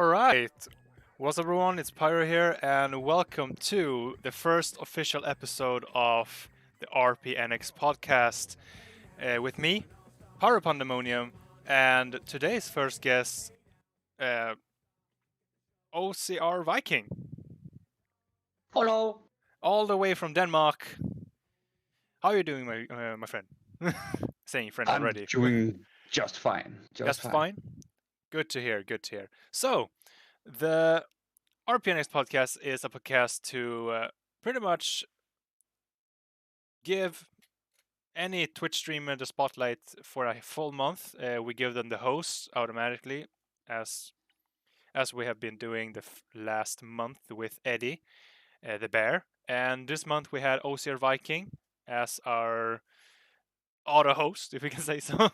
Alright, what's up everyone, it's Pyro here, and welcome to the first official episode of the rpnx podcast with me, Pyro Pandemonium, and today's first guest, uh, OCR Viking, Hello. all the way from Denmark. How are you doing, my friend? Saying friend I'm already. doing just fine. Just Just fine. fine? Good to hear, good to hear. So, the rpnx podcast is a podcast to pretty much give any Twitch streamer the spotlight for a full month. We give them the host automatically, as we have been doing the last month with Eddie, the bear. And this month we had OCR Viking as our auto host, if we can say so.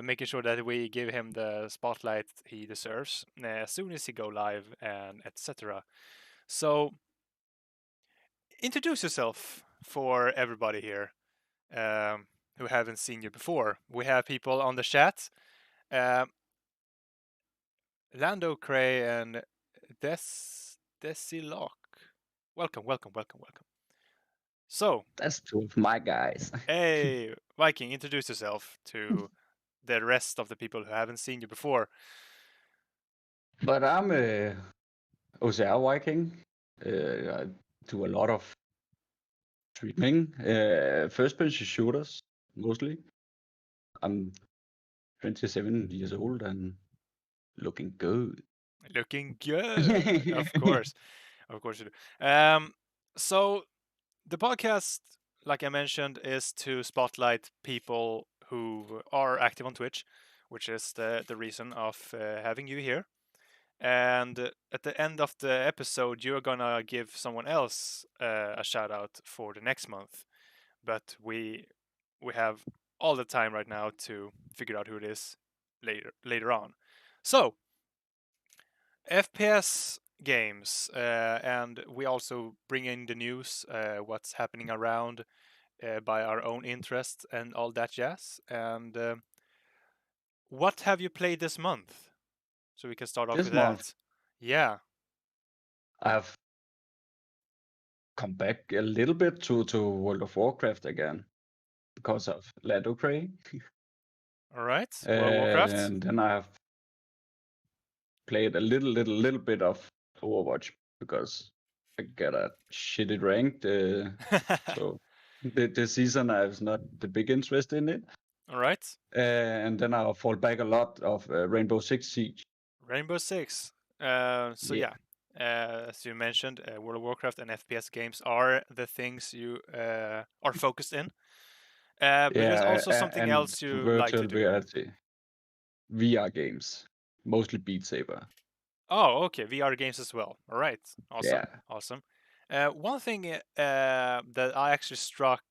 Making sure that we give him the spotlight he deserves as soon as he go live and etc. So introduce yourself for everybody here who haven't seen you before. We have people on the chat. Uh, Lando Cray and Desilock. Welcome, welcome, welcome, welcome. So, That's two of my guys. hey, Viking, introduce yourself to the rest of the people who haven't seen you before. But I'm a OCR Viking. I do a lot of streaming, first-person shooters mostly. I'm 27 years old and looking good. Looking good, of course, of course you do. So the podcast, like I mentioned, is to spotlight people who are active on Twitch, which is the reason of having you here. And at the end of the episode, you're gonna give someone else a shout out for the next month. But we have all the time right now to figure out who it is later on. So FPS games, and we also bring in the news, what's happening around by our own interest and all that jazz. And what have you played this month? So we can start off This with month, that. Yeah. I've come back a little bit to World of Warcraft again because of Lando Cray. All right. World of Warcraft. And then I have played a little bit of Overwatch because I got a shitty ranked. So the season I have not the big interest in it. All right. And then I'll fall back a lot of Rainbow Six Siege. Rainbow Six. So Yeah. yeah, as you mentioned, World of Warcraft and FPS games are the things you are focused in. But there's also something and else you like virtual to do. reality, VR games, mostly Beat Saber. Oh, okay, VR games as well. All right, awesome, Yeah. awesome. One thing that I actually struck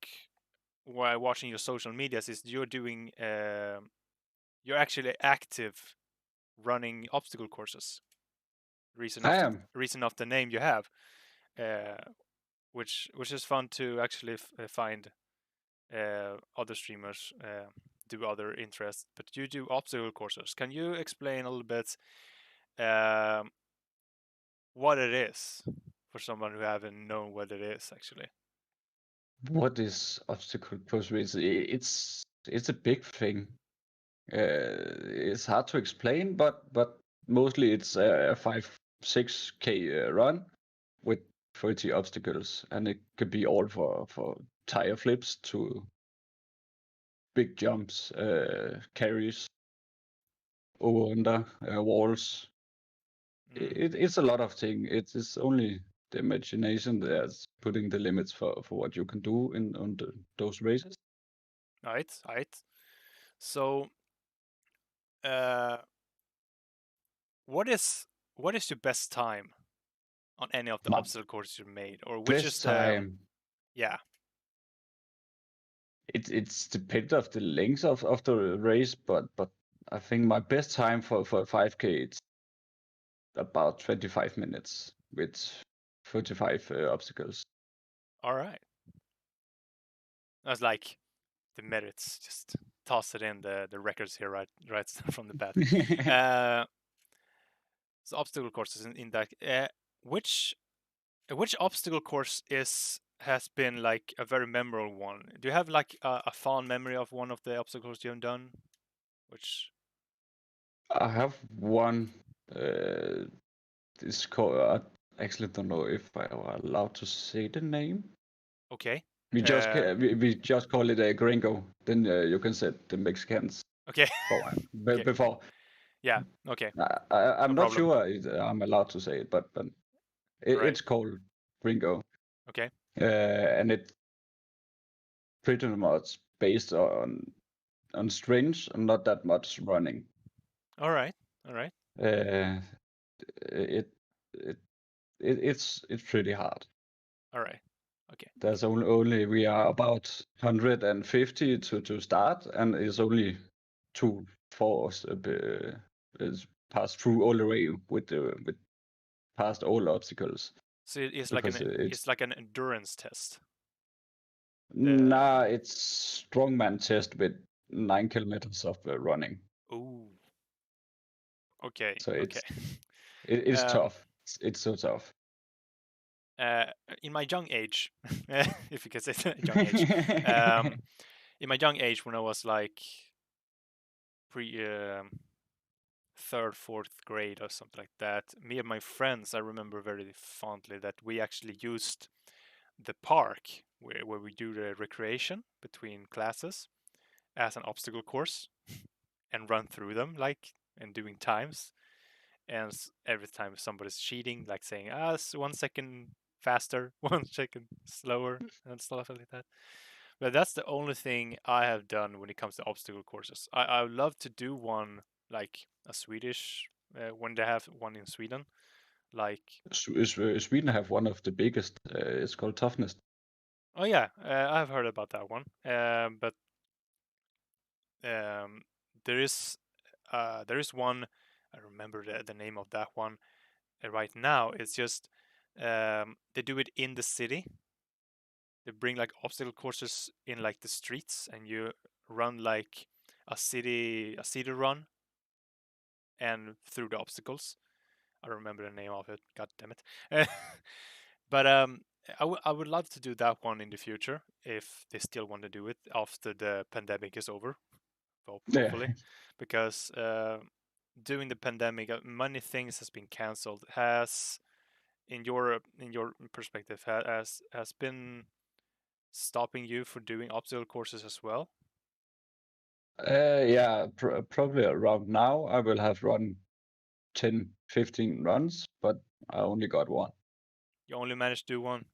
while watching your social medias is you're doing, you're actually active running obstacle courses. I am. Reason of the name you have, uh, which is fun to actually find other streamers do other interests. But you do obstacle courses. Can you explain a little bit um, what it is for someone who haven't known what it is actually? What is obstacle course race? It's a big thing. It's hard to explain, but mostly it's a 5-6K run with 30 obstacles, and it could be all for tire flips to big jumps, carries, over under walls. It's a lot of things. It's only the imagination that's putting the limits for what you can do in on those races. Right, right. So, uh, what is your best time on any of the My obstacle courses you made, or which is best the time. yeah? It's depends of the length of the race, but I think my best time for 5K it's about 25 minutes with 35 obstacles. All right. That's like the merits. Just toss it in the records here, right from the bat. Uh, So obstacle courses in that. Which which obstacle course has been like a very memorable one? Do you have like a fond memory of one of the obstacles you've done? Which I have one. It's called. I actually don't know if I are allowed to say the name. okay. We just call it a gringo. Then you can say the Mexicans Okay. Okay. before. Yeah. Okay. I'm No not problem. sure I'm allowed to say it, but All right. it's called gringo, Okay. and it's pretty much based on strings and not that much running. All right. All right. Uh, it, it it's pretty hard. All right. Okay. There's only we are about 150 to start, and it's only 2 4 is passed through all the way with past all obstacles So it's like because it's an endurance test. nah, it's strongman test with 9 kilometers of running. Ooh. Okay. So Okay. it's Um, tough. It's so tough. uh, in my young age, if you could say young age, um, in my young age when I was like pre third, fourth grade or something like that, me and my friends, I remember very fondly that we actually used the park where we do the recreation between classes as an obstacle course and run through them like and doing times. And every time somebody's cheating, like saying, ah, 1 second faster, 1 second slower, and stuff like that. But that's the only thing I have done when it comes to obstacle courses. I would love to do one like a Swedish, when they have one in Sweden. Like, Sweden have one of the biggest. It's called toughness. oh yeah, I've heard about that one. But um, there is one. I remember the name of that one right now. It's just they do it in the city. They bring like obstacle courses in like the streets, and you run like a city run, and through the obstacles. I don't remember the name of it. God damn it! But I would love to do that one in the future if they still want to do it after the pandemic is over. Yeah. Hopefully, because during the pandemic, many things has been cancelled. Has in your perspective has been stopping you for doing obstacle courses as well? Yeah, probably around now I will have run 10, 15 runs, but I only got one. You only managed to do one.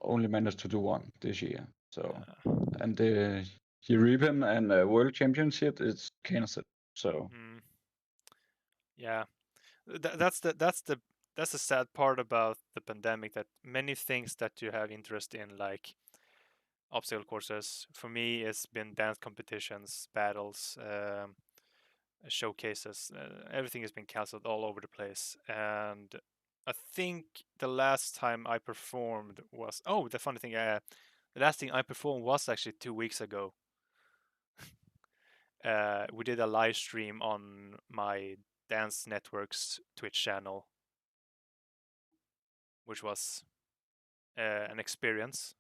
Only managed to do one this year. So, Uh, and the European and World Championship is canceled. So, mm, yeah, that's the sad part about the pandemic, that many things that you have interest in, like obstacle courses, for me it's been dance competitions, battles, showcases. Everything has been cancelled all over the place, and I think the last time I performed was, oh, the funny thing, the last thing I performed was actually 2 weeks ago. We did a live stream on my Dance Network's Twitch channel, which was an experience.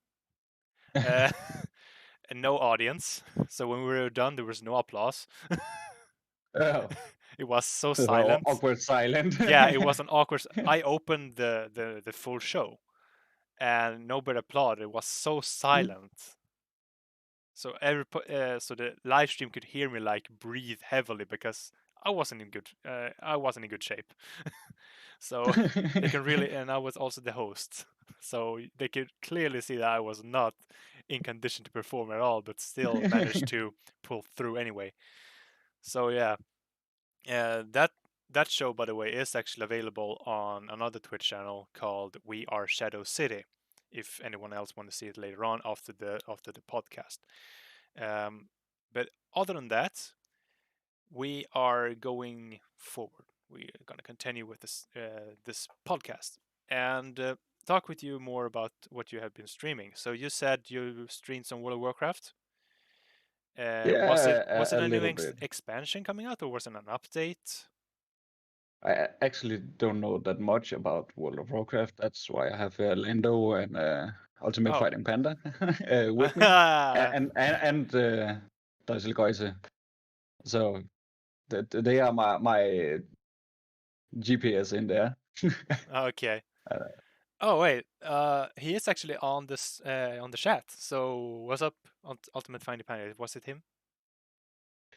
Uh, and no audience. So when we were done, there was no applause. oh, It was so the silent. awkward silent. Yeah, it was an awkward. I opened the full show, and nobody applauded. It was so silent. So so the live stream could hear me like breathe heavily because I wasn't in good shape. So they can really, and I was also the host, so they could clearly see that I was not in condition to perform at all, but still managed to pull through anyway. So yeah, that show, by the way, is actually available on another Twitch channel called We Are Shadow City. If anyone else want to see it later on after the podcast. But other than that, we are going forward. We're going to continue with this podcast and talk with you more about what you have been streaming. So you said you streamed some World of Warcraft. Was it Yeah, was it a a new little bit. expansion coming out, or was it an update? I actually don't know that much about World of Warcraft. That's why I have Lando and Ultimate Oh. Fighting Panda with me, and Deiselgeuse. So they are my GPS in there. Okay. Uh, Oh wait, he is actually on this on the chat. So what's up, Ultimate Finder Panda? Was it him?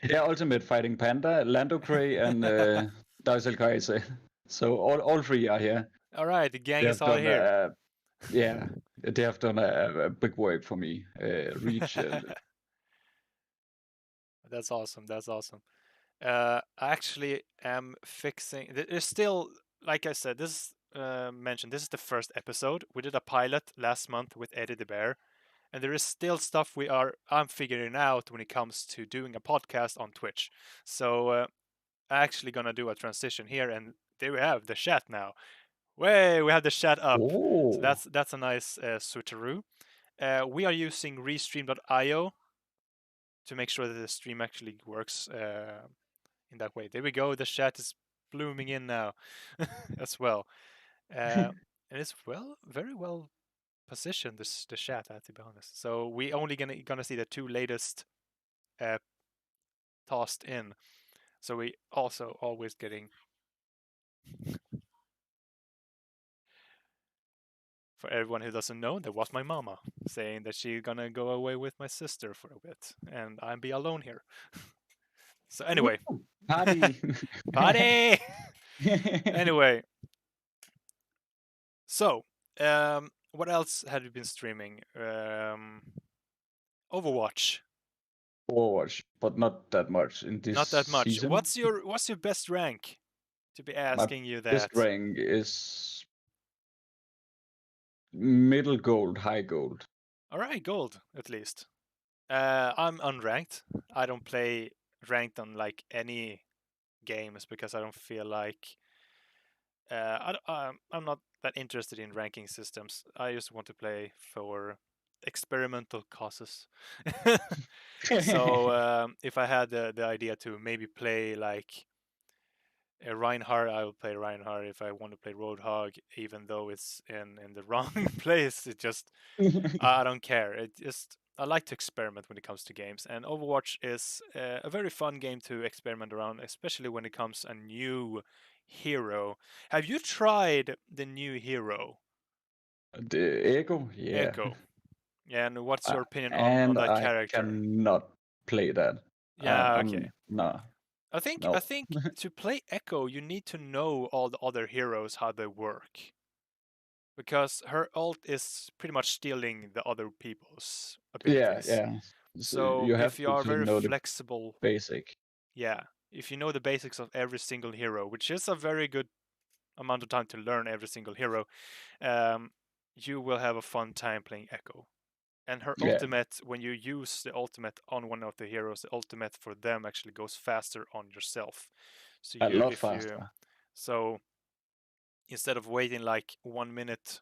yeah, Ultimate Fighting Panda, Lando Cray, and Deiselgeuse. So all three are here. All right, the gang They is have all done here. yeah, they have done a big work for me. Reach That's awesome. That's awesome. I actually am fixing. There's still, like I said, this mentioned. This is the first episode. We did a pilot last month with Eddie the Bear, and there is still stuff I'm figuring out when it comes to doing a podcast on Twitch. So I'm actually gonna do a transition here, and there we have the chat now. Way, we have the chat up. So Oh, that's a nice switcheroo. We are using restream.io to make sure that the stream actually works in that way. There we go. The chat is blooming in now as well, and it's very well positioned. The chat, I have to be honest. So we only gonna see the two latest uh, tossed in. So we also always getting, for everyone who doesn't know, that was my mama saying that she's gonna go away with my sister for a bit, and I'll be alone here. So woo, anyway, party! party. Anyway, so what else have you been streaming? Overwatch. Overwatch, but not that much in this Not that much. season. What's your best rank? To be My asking you best that. rank is middle gold, high gold. All right, gold at least. I'm unranked. I don't play ranked on like any games because I don't feel like I'm not that interested in ranking systems. I just want to play for experimental causes. So if I had the idea to maybe play like Reinhardt, I will play Reinhardt. If I want to play Roadhog, even though it's in the wrong place, it just I don't care. It just I like to experiment when it comes to games, and Overwatch is a very fun game to experiment around, especially when it comes a new hero. Have you tried the new hero, The Echo, yeah. Echo? Yeah, and what's your opinion on And that I character? cannot play that. Yeah, okay. I'm no, I no. think to play Echo, you need to know all the other heroes how they work, because her ult is pretty much stealing the other people's Yeah, abilities. yeah. So So you have if you are to very know the flexible, basic. yeah, if you know the basics of every single hero, which is a very good amount of time to learn every single hero, um, you will have a fun time playing Echo. And her Yeah, ultimate, when you use the ultimate on one of the heroes, the ultimate for them actually goes faster on yourself. So a you, lot if you, faster. so instead of waiting like 1 minute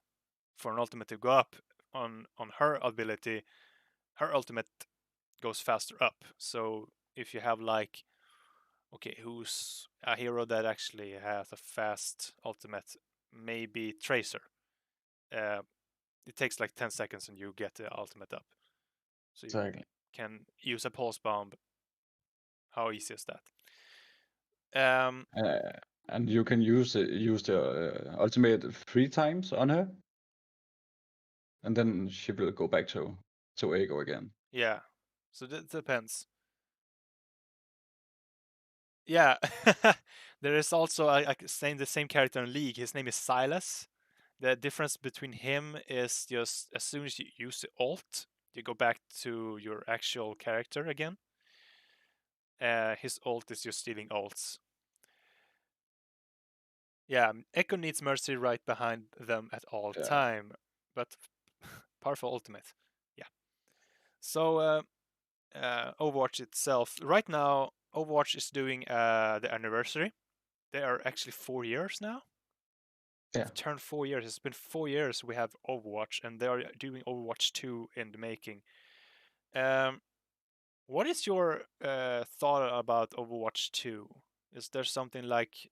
for an ultimate to go up on her ability, her ultimate goes faster up. So if you have like, okay, who's a hero that actually has a fast ultimate? Maybe Tracer. Uh, it takes like 10 seconds and you get the ultimate up. So you Exactly. can use a pulse bomb. How easy is that? Um, Uh, and you can use the ultimate 3 times on her, and then she will go back to Ego again. yeah. So that depends. Yeah. There is also the same character in League. His name is Silas. The difference between him is just as soon as you use the ult, you go back to your actual character again. His ult is just stealing ults. Yeah, Echo needs Mercy right behind them at all Yeah, time, but powerful ultimate. Yeah. So Overwatch itself, right now, Overwatch is doing the anniversary. They are actually 4 years now. yeah. They've turned 4 years. It's been 4 years we have Overwatch, and they are doing Overwatch 2 in the making. Um, what is your thought about Overwatch 2? Is there something like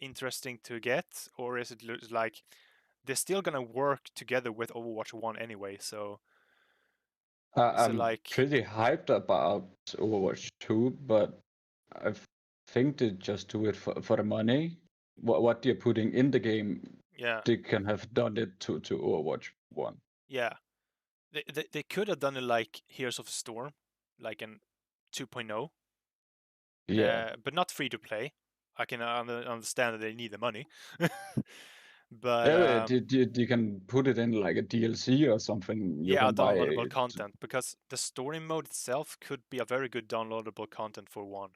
interesting to get, or is it like they're still gonna work together with Overwatch 1 anyway? So is it I'm like, pretty hyped about Overwatch 2, but I think they just do it for the money. What they're putting in the game, yeah, they can have done it to Overwatch 1. yeah, they could have done it like Heroes of the Storm, like an 2.0, Yeah. but not free to play. I can understand that they need the money, but Yeah, you can put it in like a DLC or something you yeah, can buy. downloadable content, because the story mode itself could be a very good downloadable content for one,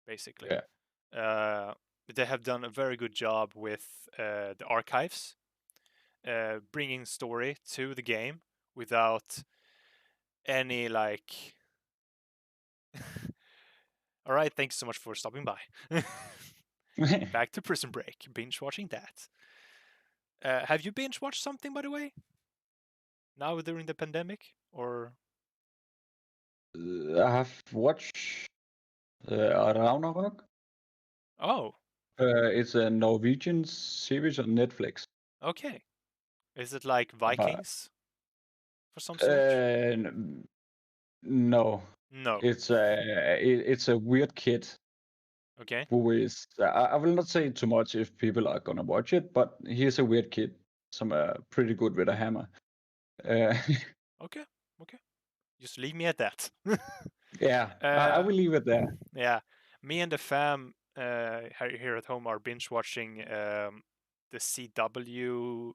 basically. Yeah. They have done a very good job with the archives, bringing story to the game without any like. All right, thanks so much for stopping by. Back to Prison Break, binge watching that. Have you binge watched something, by the way, now during the pandemic? Or I have watched Ragnarok. oh, It's a Norwegian series on Netflix. okay, is it like But Vikings for some sort? no, No. it's a weird kid Okay. who is. I will not say too much if people are gonna watch it, but he's a weird kid. Some pretty good with a hammer. Uh, Okay. Okay. Just leave me at that. yeah, I uh, will leave it there. yeah, me and the fam here at home are binge watching the CW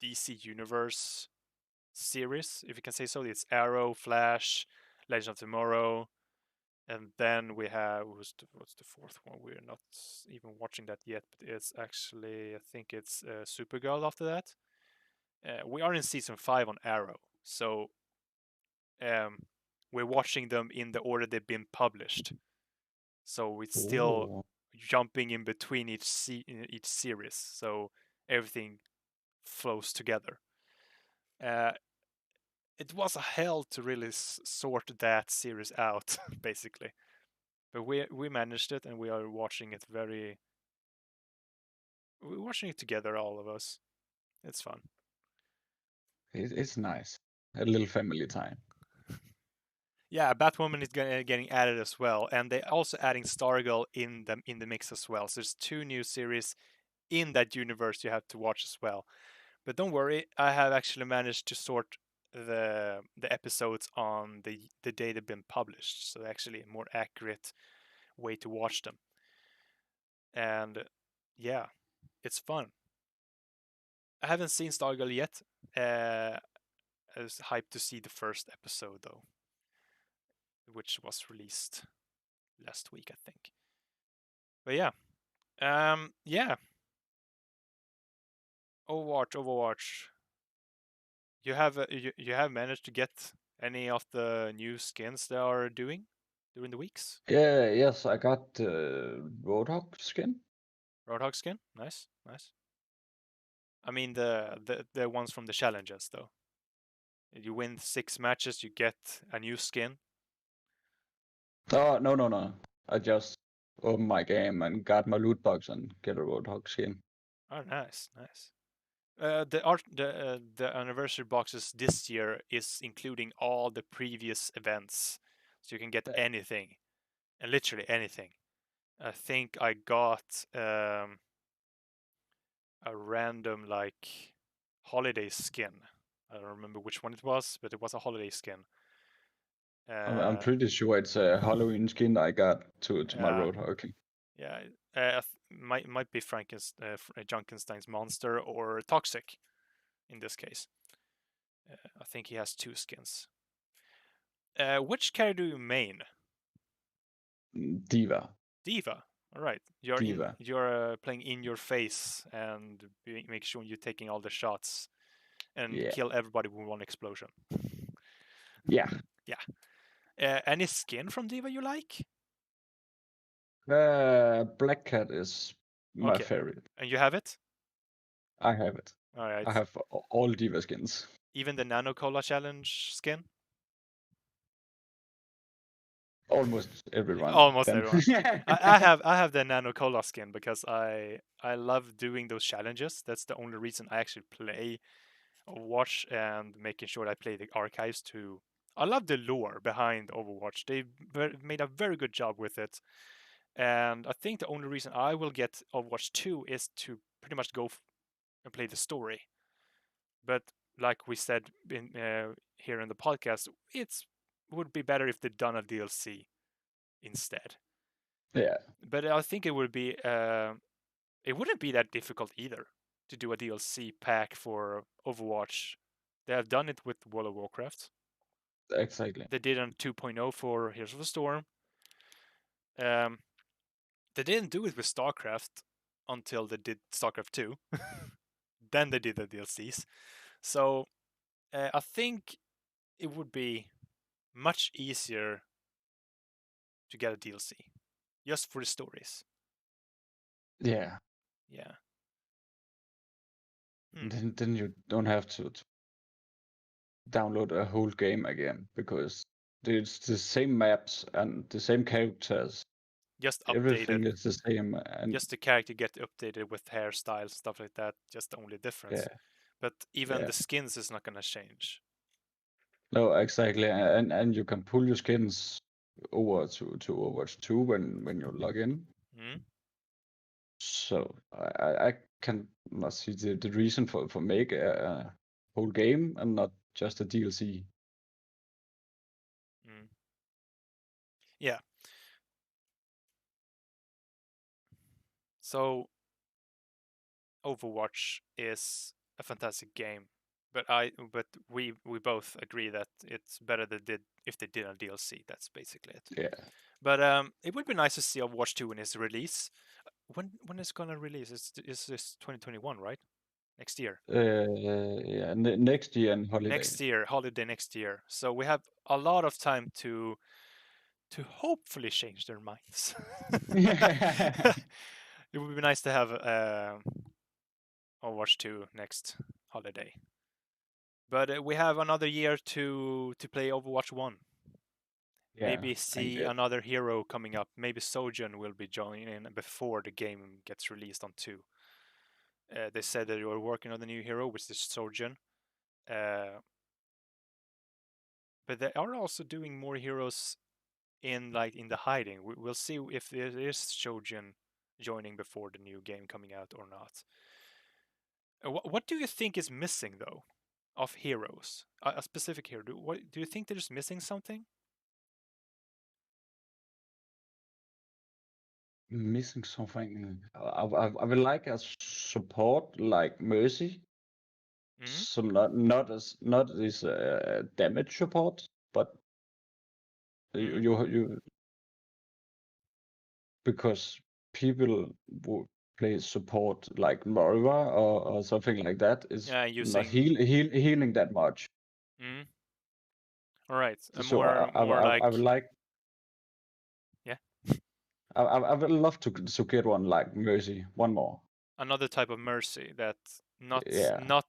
DC Universe series, if you can say so. It's Arrow, Flash, Legend of Tomorrow, and then we have what's the fourth one? We're not even watching that yet, but it's actually, I think it's Supergirl after that. We are in season 5 on Arrow, so um, we're watching them in the order they've been published. So it's still Oh, jumping in between each series, so everything flows together. Uh, it was a hell to really sort that series out, basically. But we managed it, and we are watching it very. We're watching it together, all of us. It's fun. it's nice. A little family time. Yeah, Batwoman is getting added as well, and they're also adding Stargirl in the mix as well. So there's 2 new series in that universe you have to watch as well. But don't worry, I have actually managed to sort the episodes on the day they've been published, so actually a more accurate way to watch them. And yeah, it's fun. I haven't seen Stargirl yet. I was hyped to see the first episode though, which was released last week, I think. But yeah, yeah, Overwatch. You have managed to get any of the new skins they are doing during the weeks? Yeah, yes, I got Roadhog skin. Roadhog skin, nice, nice. I mean the ones from the challenges though. You win 6 matches, you get a new skin. Oh, no, no, no. I just opened my game and got my loot box and get a Roadhog skin. Oh, nice, nice. The anniversary boxes this year is including all the previous events, so you can get Uh, anything, and literally anything. I think I got a random like holiday skin. I don't remember which one it was, but it was a holiday skin. I'm Uh, pretty sure it's a Halloween skin I got to my yeah, Roadhog. yeah. Might be Junkenstein's monster or Toxic in this case. I think he has 2 skins. Which character do you main? Diva. Diva. All right, you're in. Diva. You're playing in your face and make sure you're taking all the shots and Yeah. kill everybody with one explosion. Yeah. Yeah. Any skin from Diva you like? Black Cat is my Okay, favorite. and you have it. I have it. All I right. have all Diva skins. Even the Nano Cola challenge skin. Almost everyone. Almost Then. everyone. I have the Nano Cola skin because I love doing those challenges. That's the only reason I actually play Overwatch and making sure I play the archives too. I love the lore behind Overwatch. They made a very good job with it, and I think the only reason I will get Overwatch 2 is to pretty much go and play the story. But like we said here in the podcast, it's would be better if they done a DLC instead. Yeah. But I think it would be it wouldn't be that difficult either to do a DLC pack for Overwatch. They have done it with World of Warcraft. Exactly. They did on 2.0 for Heroes of the Storm. Um, they didn't do it with StarCraft until they did StarCraft 2. Then they did the DLCs. So I think it would be much easier to get a DLC just for the stories. Yeah. Yeah. Then you don't have to download a whole game again because it's the same maps and the same characters. Just Everything updated. is the same, and Just the character get updated with hairstyles, stuff like that. Just the only difference. yeah, But even yeah. the skins is not gonna change. No, exactly, and you can pull your skins over to Overwatch 2 when you log in. Mm? So I can not see the reason for make a whole game and not just a DLC. Mm. Yeah. So Overwatch is a fantastic game, but we both agree that it's better they did if they did a DLC. That's basically it. Yeah. But it would be nice to see Overwatch 2 in its release. When is gonna release? Is this 2021, right? Next year. Yeah. Next year and holiday. Next year, holiday next year. So we have a lot of time to hopefully change their minds. It would be nice to have Overwatch 2 next holiday. But we have another year to play Overwatch 1. Yeah, Maybe and see another hero coming up. Maybe Sojourn will be joining before the game gets released on 2. They said that they were working on the new hero, which is Sojourn. Uh, but they are also doing more heroes in the hiding. We'll see if there is Sojourn joining before the new game coming out or not. What do you think is missing though of heroes? A specific hero. Do you think they're just missing something? missing something. I would like a support like Mercy. Mm-hmm. So not as damage support, but Mm-hmm. you because people would play support like Morva or something like that is Yeah, not using. healing that much. Mm-hmm. All right, So more I would like. like Yeah, I would love to get one like Mercy, one more. another type of mercy that Yeah, not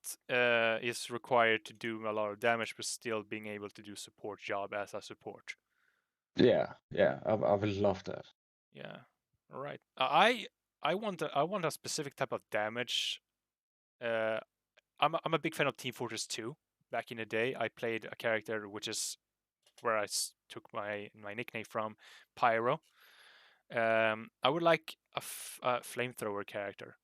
is required to do a lot of damage, but still being able to do support job as a support. yeah. I would love that. Yeah, all right. I want a specific type of damage. Uh, I'm a big fan of Team Fortress 2. Back in the day, I played a character which is where I took my nickname from, Pyro. I would like a flamethrower character.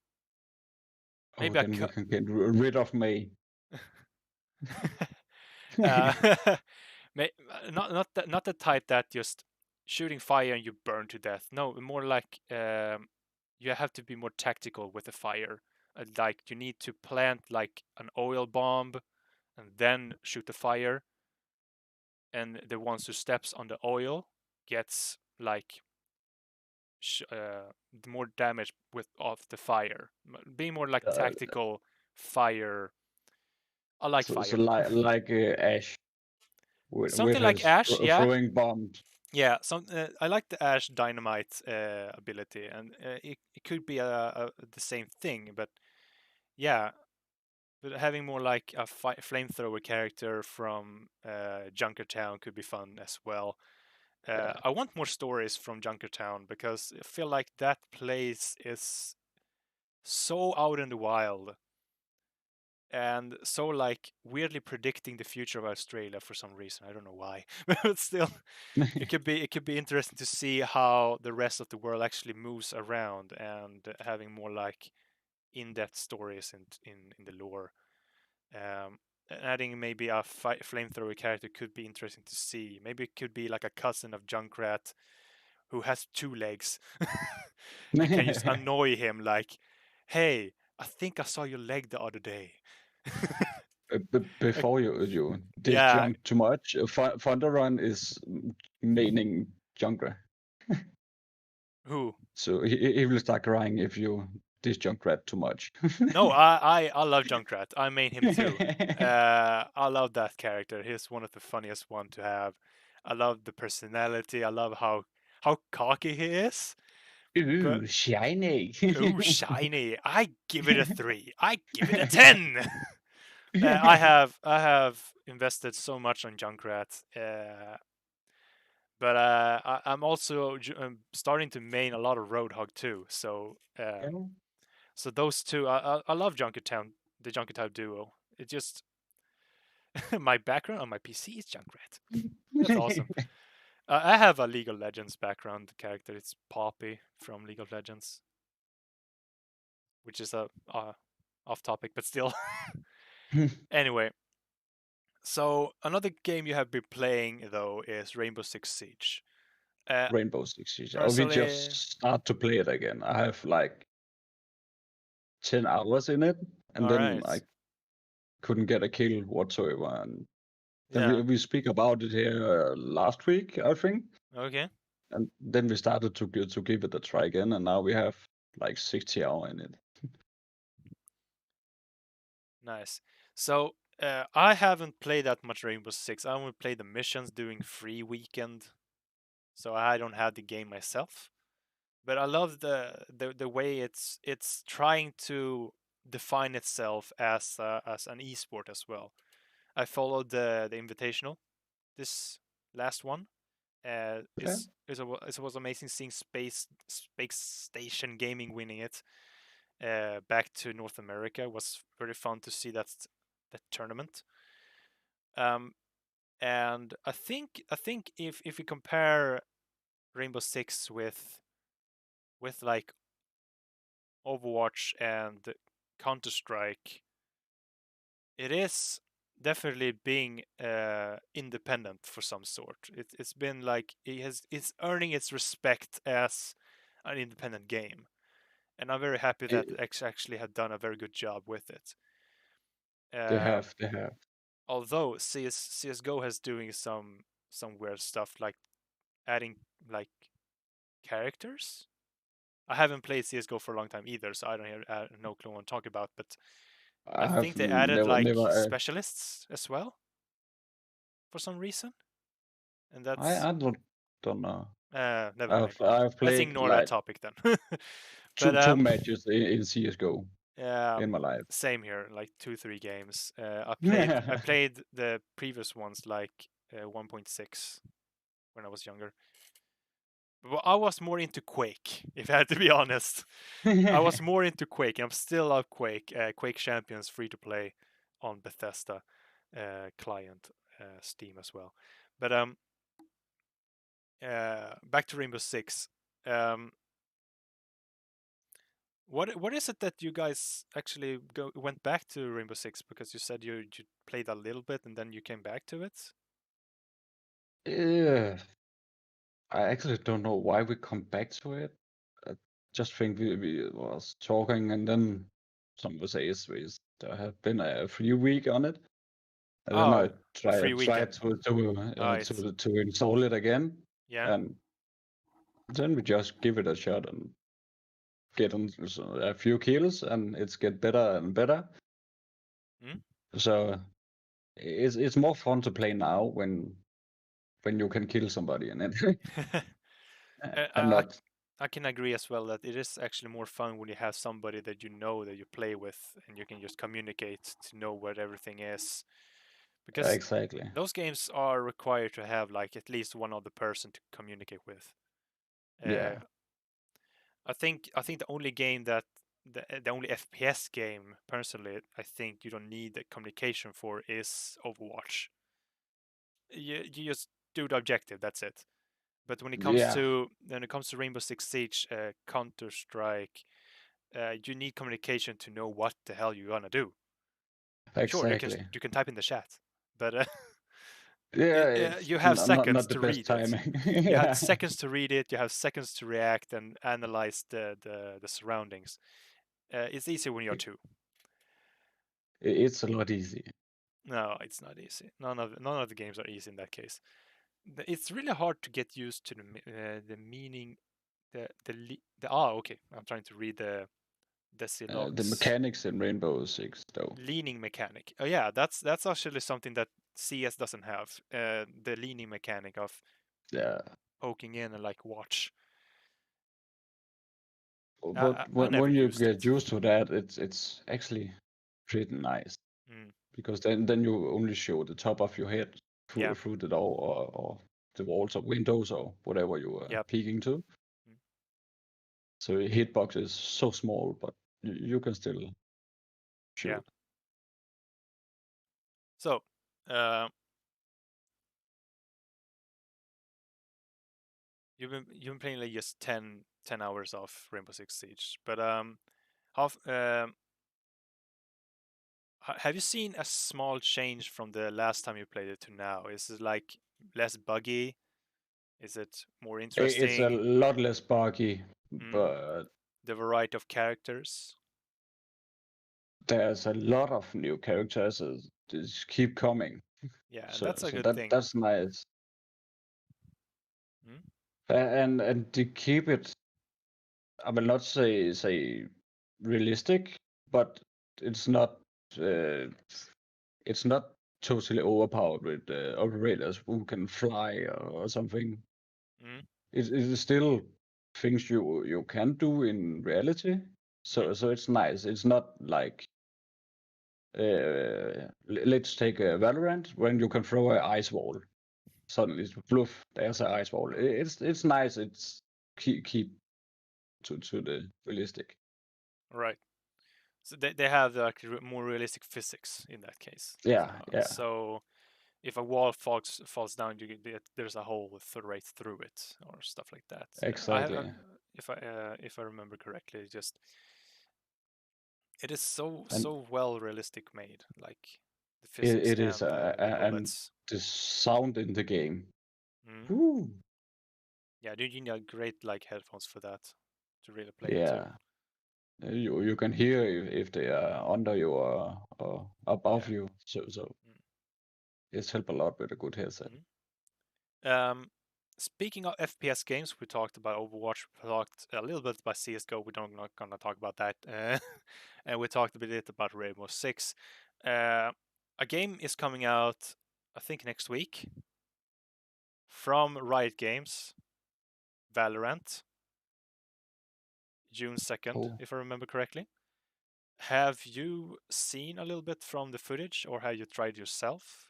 Oh, Maybe a then we can get rid of May. uh, not the type that just shooting fire and you burn to death. No, more like you have to be more tactical with the fire. Like you need to plant like an oil bomb and then shoot the fire, and the ones who steps on the oil gets like more damage with off the fire. Being more like uh, tactical fire. I like so fire. like Ash with Something like his Ash, yeah. throwing bombs. Yeah, I like the Ash Dynamite ability, and it could be the same thing, but yeah, but having more like a flamethrower character from Junkertown could be fun as well. I want more stories from Junkertown because I feel like that place is so out in the wild and so like weirdly predicting the future of Australia for some reason. I don't know why, but still, it could be interesting to see how the rest of the world actually moves around and having more like in-depth stories in the lore. Um, Adding maybe a flamethrower character could be interesting to see. Maybe it could be like a cousin of Junkrat who has two legs and can just annoy him like, "Hey, I think I saw your leg the other day." Like, Before you yeah, disjunct too much, Thunderrun is meaning Junker. who? So he will start crying if you disjunct Rat too much. No, I love Junkrat. I main him too. I love that character. He's one of the funniest one to have. I love the personality. I love how cocky he is. But Ooh, shiny. ooh, shiny! I give it a 3. I give it a 10. I have invested so much on Junkrat, but I'm also starting to main a lot of Roadhog too. So those two, I love Junkertown, the Junkertown duo. It just my background on my PC is Junkrat. That's awesome. I have a League of Legends background character. It's Poppy from League of Legends, which is a off topic, but still. Anyway, so another game you have been playing though is Rainbow Six Siege. Uh, Rainbow Six Siege. Oh, we Personally, just start to play it again. I have like 10 hours in it, and all then right, I couldn't get a kill whatsoever. And then yeah, we speak about it here last week, I think. okay, And then we started to give it a try again, and now we have like 60 hours in it. nice. So I haven't played that much Rainbow Six. I only play the missions during free weekend, so I don't have the game myself. But I love the way it's trying to define itself as an esport as well. I followed the invitational, this last one. Okay. It was amazing seeing Space Station Gaming winning it back to North America. It was very fun to see that tournament. Um, and I think if we compare Rainbow Six with like Overwatch and Counter Strike, it is definitely being independent for some sort. It's been like it's earning its respect as an independent game, and I'm very happy that It, X actually had done a very good job with it. they Um, have, they have. Although CS:GO has doing some weird stuff like adding like characters. I haven't played CS:GO for a long time either, so I don't have no clue what I'm talking about. But I I think have they added never, like never. specialists as well for some reason, and I that's don't know. never mind. I've Let's played ignore that like topic then. But two matches in CS:GO yeah, in my life. same here. Like 2-3 games. I played the previous ones like 1.6 when I was younger. But I was more into Quake, if I had to be honest. I was more into Quake. I'm still love Quake. Quake Champions free to play on Bethesda client, Steam as well. But back to Rainbow Six. Um, what is it that you guys actually went back to Rainbow Six because you said you played a little bit and then you came back to it? Yeah, I actually don't know why we come back to it. I just think we was talking, and then someone says there have been a free week on it, and then I Oh, a free tried weekend. Right. to install it again, Yeah. and then we just give it a shot and get on a few kills, and it's get better and better. Mm? So it's more fun to play now when you can kill somebody in it, I, and I not. I can agree as well that it is actually more fun when you have somebody that you know that you play with and you can just communicate to know what everything is. because Exactly. those games are required to have like at least one other person to communicate with. Yeah. Uh, I think the only game that the only FPS game personally I think you don't need the communication for is Overwatch. You just do the objective, that's it. But Yeah. when it comes to Rainbow Six Siege, Counter Strike, you need communication to know what the hell you're gonna do. Sure, Exactly. you can type in the chat, but Yeah, it's you have seconds not the to best read it. timing. You have Yeah. seconds to read it. You have seconds to react and analyze the surroundings. It's easier when you're two. It's a lot easier. No, it's not easy. None of the games are easy in that case. It's really hard to get used to the meaning. Okay. I'm trying to read the The logs. mechanics in Rainbow Six, though. Leaning mechanic. Oh yeah, that's actually something that CS doesn't have. The leaning mechanic of Yeah. poking in and like watch. But I never when you used get it. used to that, it's actually pretty nice Mm, because then you only show the top of your head yeah. through the door or the walls or windows or whatever you are Yep. peeking to. Mm, So your hitbox is so small, but you can still yeah. shoot. So, uh, you've been playing like just 10 hours of Rainbow Six Siege, but how have you seen a small change from the last time you played it to now? Is it like less buggy? Is it more It's a interesting? lot less buggy, Mm, but the variety of characters? there's a lot of new characters that just keep coming. Yeah, and So that's a so good thing. that's nice. Mm, And to keep it, I will not say realistic, but it's not uh, it's not totally overpowered with operators who can fly or something. mm, It is still things you can do in reality. mm, So it's nice. It's not like let's take a Valorant when you can throw an ice wall. Suddenly, it's fluff. There's an ice wall. It's nice. It's keep to the realistic. right. So they have like more realistic physics in that case. Yeah, yeah, So if a wall falls down, there's a hole right through it or stuff like that. exactly. If I remember correctly, just it is so And so well realistic made, like the physics it is, and the and bullets. the sound in the game. Mm. Woo. Yeah, you need great like headphones for that to really play it too. Yeah, you can hear if they are under you or above Yeah. you. So it's help a lot with a good headset. Mm. Um, Speaking of FPS games, we talked about Overwatch. We talked a little bit about CS:GO. We don't not gonna talk about that, and we talked a bit about Rainbow Six. A game is coming out, I think next week, from Riot Games, Valorant, June 2nd, Oh, if I remember correctly. Have you seen a little bit from the footage, or have you tried yourself?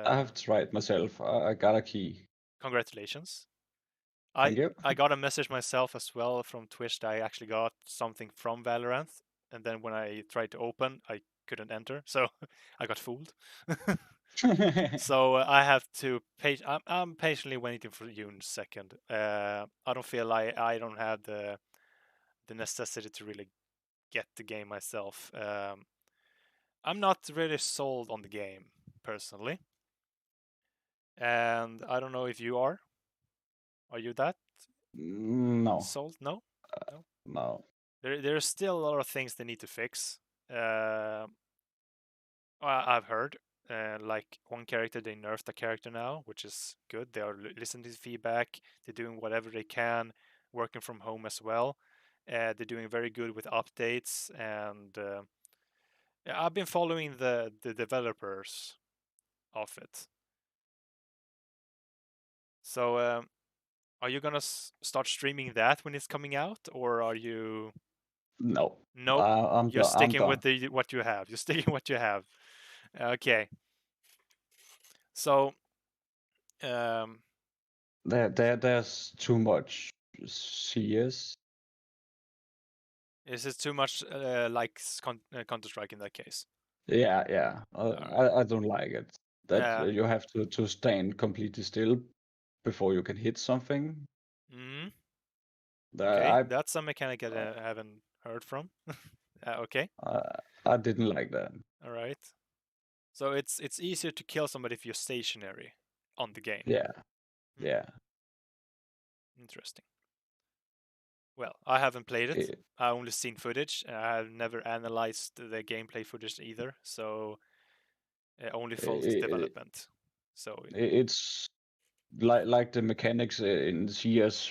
I have tried myself. I got a key. Congratulations. Thank you. I got a message myself as well from Twitch that I actually got something from Valorant, and then when I tried to open, I couldn't enter, so I got fooled. So I have to I'm patiently waiting for June 2nd. I don't feel like I don't have the necessity to really get the game myself. I'm not really sold on the game personally, and I don't know if you are. Are you that No, sold? No, no. no. There's still a lot of things they need to fix. I've heard, like one character they nerfed a character now, which is good. They are listening to feedback. They're doing whatever they can, working from home as well. They're doing very good with updates, and yeah, I've been following the developers of it. So, are you gonna start streaming that when it's coming out, or are you? No, Nope. I'm You're done. I'm sticking with done. the what you have. You're sticking what you have. Okay. So um, There's too much CS. is it too much like Counter Strike in that case? Yeah. All right. I don't like it. That you have to stand completely still before you can hit something. Mm, okay, I that's a mechanic I haven't heard from. Okay, I didn't like that. all right. So it's easier to kill somebody if you're stationary on the game. Yeah, Hmm, yeah. interesting. Well, I haven't played it. It, I only seen footage. I've never analyzed the gameplay footage either. So only followed it, development. So it's like the mechanics in CS.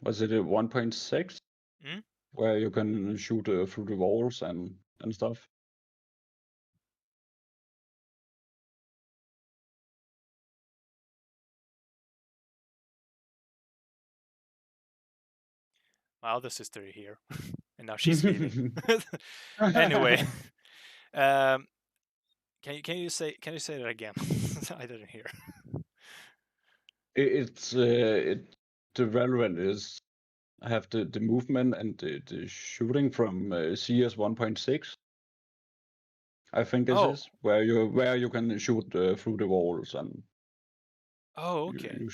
Was it a 1.6 mm, where you can shoot through the walls and stuff? my other sister is here, and now she's leaving. Anyway, um, can you say that again? I didn't hear. It's the relevant is have the movement and the shooting from CS 1.6. I think this Oh, is where you can shoot through the walls and oh, you, okay, you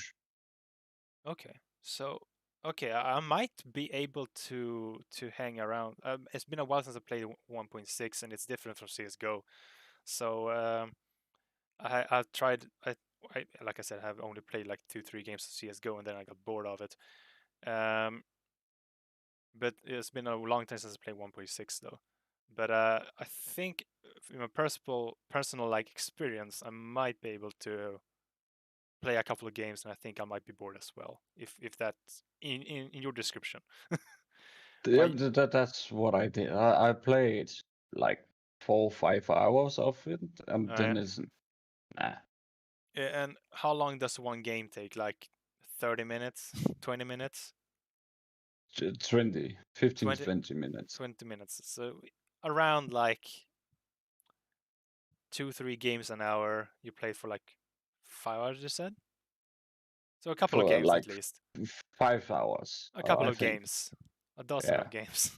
okay. So, okay, I might be able to hang around. It's been a while since I played 1.6, and it's different from CS:GO. So, I've tried. Like I said, I have only played like 2-3 games of CS:GO, and then I got bored of it. Um, but it's been a long time since I played 1.6 though. But I think from a personal like experience, I might be able to play a couple of games, and I think I might be bored as well. If that's in your description. yeah, Why? that's what I did. I played like 4 5 hours of it, and then it's nah, And how long does one game take? Like 30 minutes, 20 minutes, 20, 15 to 20, 20 minutes. 20 minutes. So around like 2-3 games an hour. You play for like 5 hours. You said so. A couple of For games like at least. 5 hours, A couple I of think. games. A dozen Yeah, of games.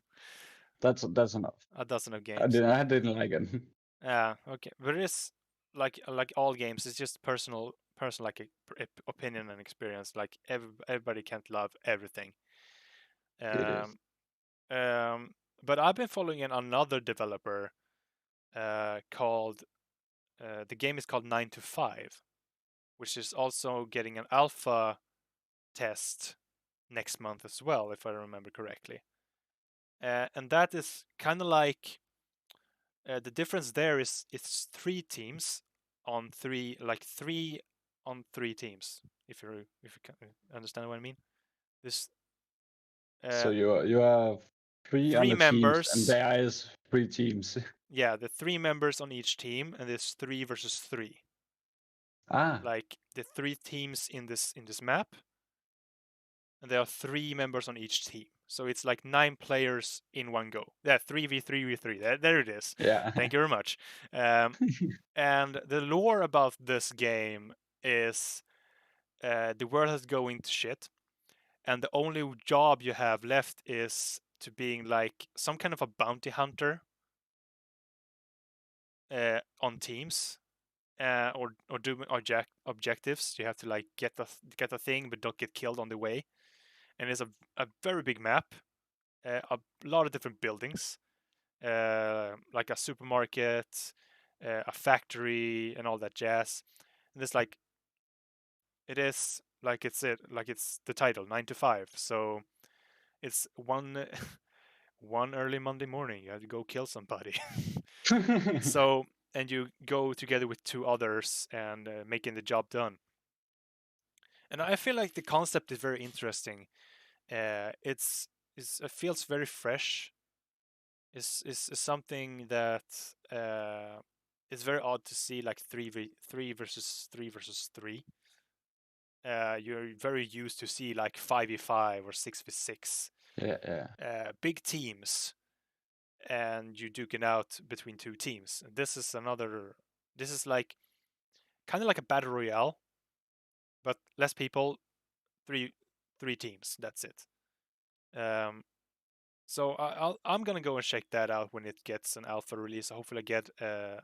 that's enough. A dozen of games. I didn't like it. Yeah. Okay. But it is like all games. It's just personal like opinion and experience. Like everybody can't love everything. It is. Um. Um. But I've been following another developer. Called the game is called 9 to 5, which is also getting an alpha test next month as well, if I remember correctly. And that is kind of like the difference there is it's 3 teams on three teams. If you can understand what I mean, this So uh, you have three on three the teams, and members. there is 3 teams. Yeah, the 3 members on each team, and it's 3 versus 3. Ah, Like the 3 teams in this map, and there are 3 members on each team. So it's like 9 players in one go. Yeah, 3v3v3. There it is. yeah. Thank you very much. And the lore about this game is the world has going to shit, and the only job you have left is to being like some kind of a bounty hunter on teams. Or do objectives. You have to like get a thing, but don't get killed on the way. And it's a very big map, a lot of different buildings, like a supermarket, a factory, and all that jazz. And it's like it is like it's the title 9 to 5. So it's one one early Monday morning. You have to go kill somebody. So and you go together with 2 others and making the job done. And I feel like the concept is very interesting. It feels very fresh. Is something that is very odd to see, like 3 versus 3 versus 3. You're very used to see like 5v5 or 6v6, Yeah, yeah. big teams, and you duking out between 2 teams. This is like kind of like a battle royale, but less people, three teams. That's it. Um, so I'm gonna go and check that out when it gets an alpha release. Hopefully, I get a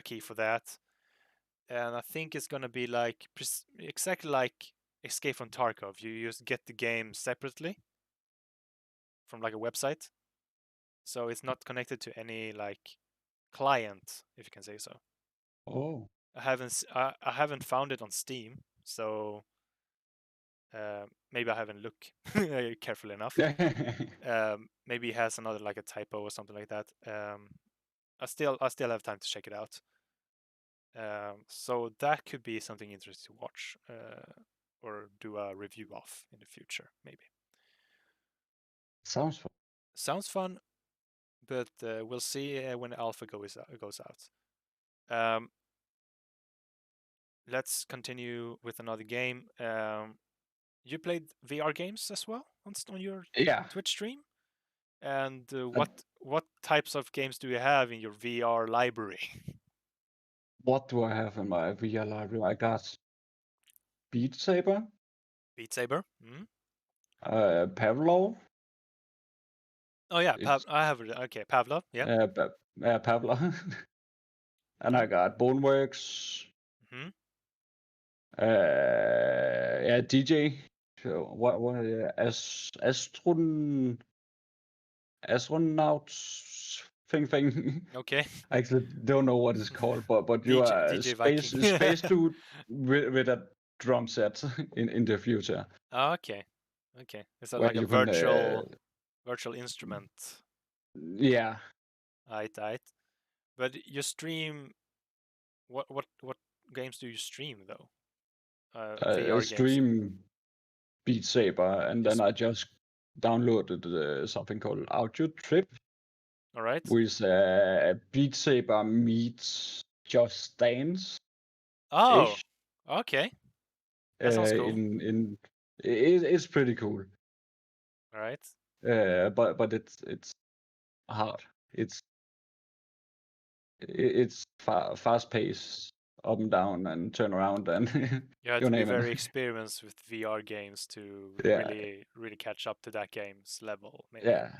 key for that, and I think it's gonna be like exactly like Escape from Tarkov. You just get the game separately from like a website, so it's not connected to any like client, if you can say so. Oh. I haven't found it on Steam, so maybe I haven't looked carefully enough. Maybe it has another like a typo or something like that. I still have time to check it out. So that could be something interesting to watch or do a review of in the future, maybe. Sounds fun. Sounds fun, but we'll see when alpha goes out. Um, let's continue with another game. You played VR games as well on your Yeah. Twitch stream, and Uh, what types of games do you have in your VR library? what do I have in my VR library? I got Beat Saber, Beat Saber. Mm? Pavlov. Oh yeah, It's I have it. Okay, Pavlov. Yeah. Pavlov, and Mm-hmm. I got Boneworks. Mm-hmm. Yeah, DJ. So what astronauts thing. Okay. I actually don't know what it's called, but you are a DJ Viking. space dude with a drum set in the future Oh, okay. Okay. It's where like a you can virtual instrument. yeah, Right. But you stream what games do you stream though? VR games. stream Beat Saber, and then Just I just downloaded something called Audio Trip, all right. with Beat Saber meets Just Dance Oh, ish. okay. That sounds cool. It's pretty cool. All right. But it's hard. It's fast paced, up and down, and turn around, and You had you to be name it. very experienced with VR games to Yeah, really catch up to that game's level, maybe. yeah.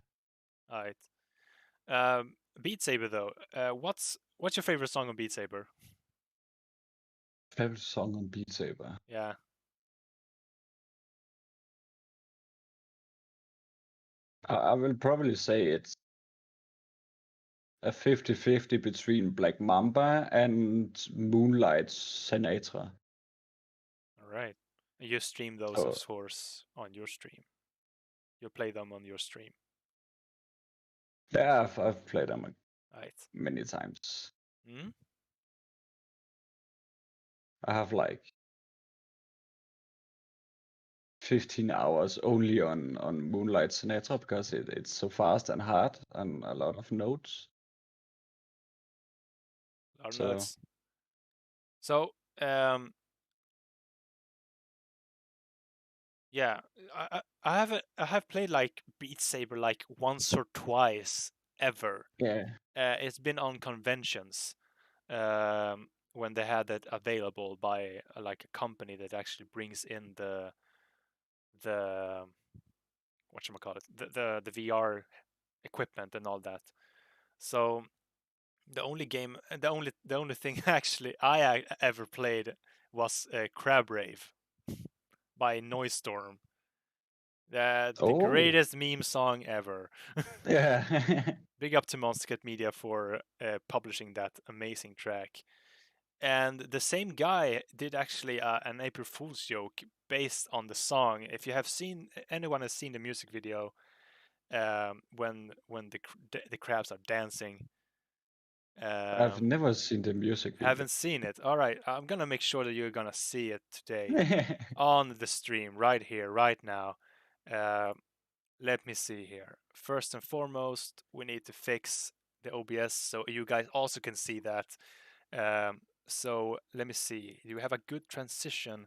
All right. Beat Saber though. What's your favorite song on Beat Saber? Favorite song on Beat Saber. Yeah. I will probably say it's a 50-50 between Black Mamba and Moonlight Sinatra. All right. You stream those, of So course, on your stream. You play them on your stream. yeah, I've played them Right. many times. Hmm? I have like 15 hours only on Moonlight Sinatra because it's so fast and hard and a lot of notes. A lot of So notes. So, yeah, I have played like Beat Saber like once or twice ever. yeah, It's been on conventions when they had it available by like a company that actually brings in the whatchamacallit, the VR equipment and all that. So the only thing actually I ever played was Crab Rave by Noise Storm. The oh greatest meme song ever. yeah. Big up to Monstercat Media for publishing that amazing track. And the same guy did actually an April Fool's joke based on the song. If you have seen, anyone has seen the music video, when the crabs are dancing. I've Um, never seen the music video. haven't seen it. All right, I'm gonna make sure that you're gonna see it today on the stream, right here, right now. Uh, let me see here. First and foremost, we need to fix the OBS so you guys also can see that. So let me see. You have a good transition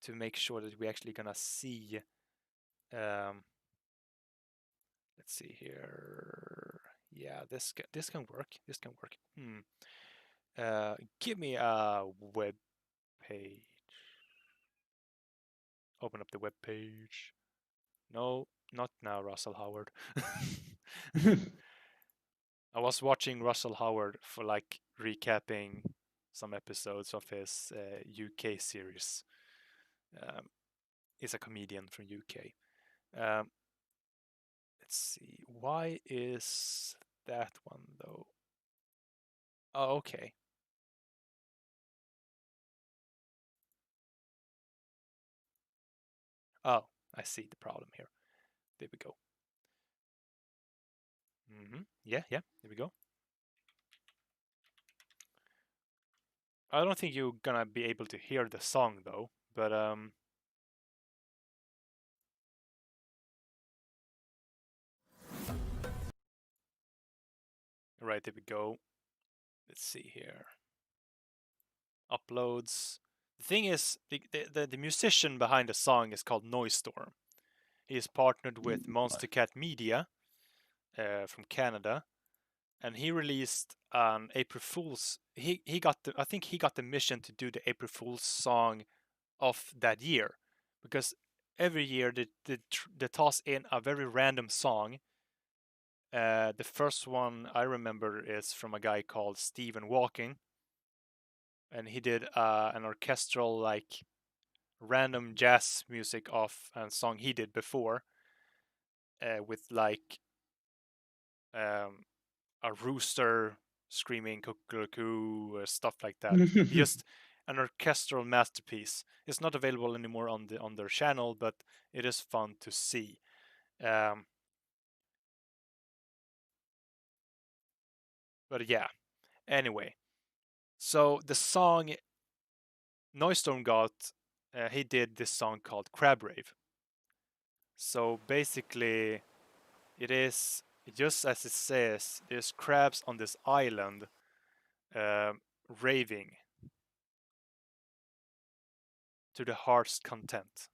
to make sure that we're actually gonna see. Um, let's see here. Yeah, this can work. This can work. Give me a web page. Open up the web page. No, not now, Russell Howard. I was watching Russell Howard for like recapping some episodes of his UK series. He's a comedian from UK. Let's see. Why is that one though? Oh, okay. Oh, I see the problem here. There we go. Yeah, here we go. I don't think you're gonna be able to hear the song though, but right, there we go. Let's see here. Uploads. The thing is, the musician behind the song is called Noise Storm. He is partnered with Monster Cat Media from Canada, and he released an April Fool's. He got I think he got the mission to do the April Fool's song of that year, because every year they toss in a very random song. The first one I remember is from a guy called Stephen Walking, and he did an orchestral like random jazz music of a song he did before, with like a rooster screaming cuckoo, stuff like that. Just an orchestral masterpiece. It's not available anymore on their channel, but it is fun to see. But yeah, anyway. So the song Noistorm got, he did this song called Crab Rave. So basically, it is just as it says. There's crabs on this island, raving to the heart's content.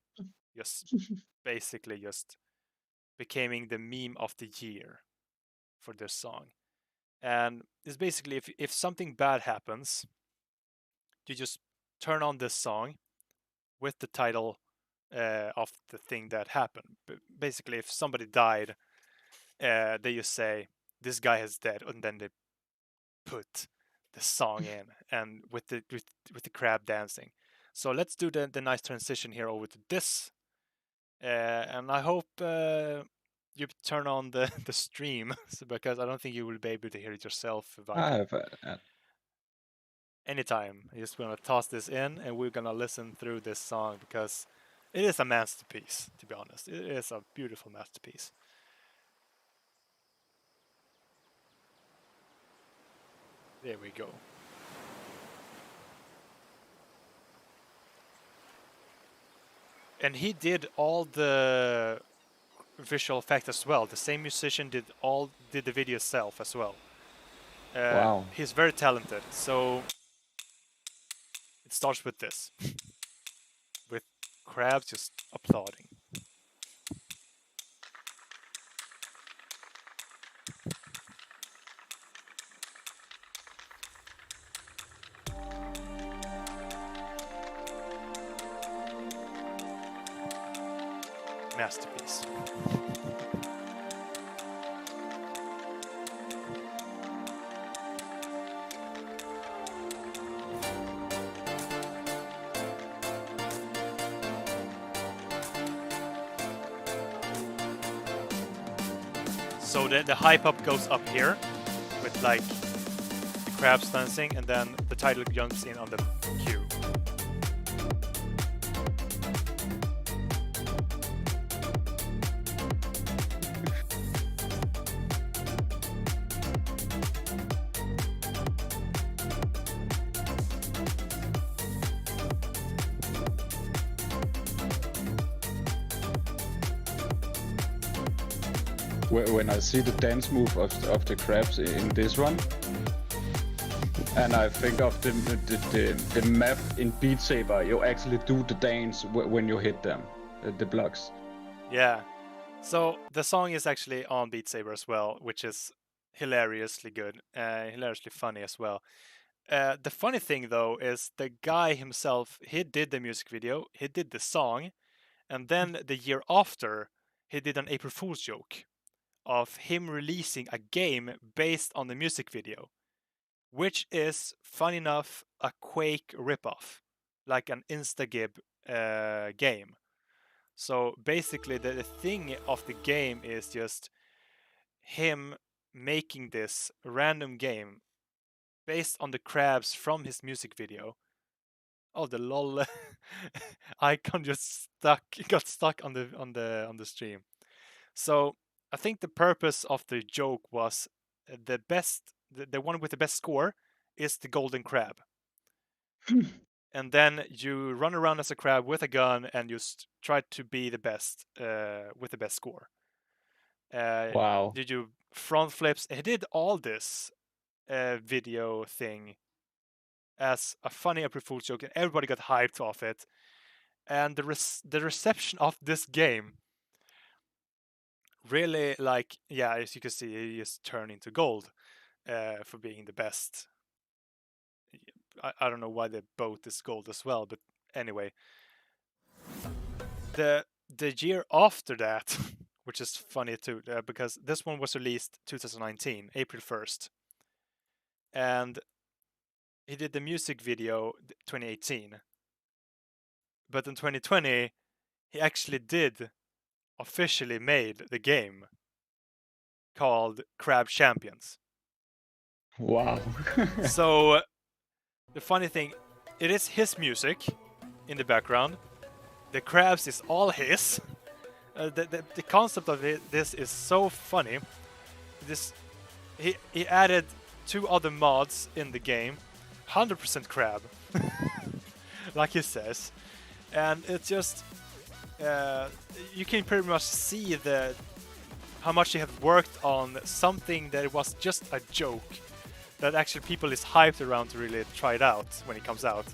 Just basically just becoming the meme of the year for this song. And it's basically if something bad happens, you just turn on this song with the title of the thing that happened. Basically, if somebody died, they just say this guy is dead, and then they put the song in, and with the crab dancing. So let's do the nice transition here over to this, and I hope you turn on the stream because I don't think you will be able to hear it yourself, Viking. Anytime. I just gonna toss this in, and we're gonna listen through this song because it is a masterpiece. To be honest, it is a beautiful masterpiece. There we go. And he did all the visual effects as well. The same musician did the video itself as well. Wow. He's very talented. So it starts with this, with crabs just applauding. Masterpiece. So the hype up goes up here with like the crabs dancing, and then the title jumps in on the cue. When I see the dance move of the crabs in this one, and I think of the map in Beat Saber, you actually do the dance when you hit them, the blocks. Yeah. So the song is actually on Beat Saber as well, which is hilariously good, hilariously funny as well. The funny thing though is the guy himself. He did the music video. He did the song, and then the year after, he did an April Fool's joke of him releasing a game based on the music video, which is, fun enough, a Quake ripoff, like an Instagib game. So basically, the thing of the game is just him making this random game based on the crabs from his music video. Oh, the lol icon just got stuck on the stream. So I think the purpose of the joke was the one with the best score is the golden crab. And then you run around as a crab with a gun and you try to be the best with the best score. Wow. Did you front flips? He did all this video thing as a funny April Fool's joke, and everybody got hyped off it. And the reception of this game really, like, yeah, as you can see, he just turned into gold for being the best. I don't know why the boat is gold as well, but anyway, the year after that, which is funny too, because this one was released 2019, April 1st, and he did the music video 2018, but in 2020 he actually did officially made the game called Crab Champions. Wow. So the funny thing, it is his music in the background. The crabs is all his. The concept of this is so funny. He added 2 other mods in the game, 100% crab, like he says, and it's just you can pretty much see how much he had worked on something that was just a joke that actually people is hyped around to really try it out when it comes out.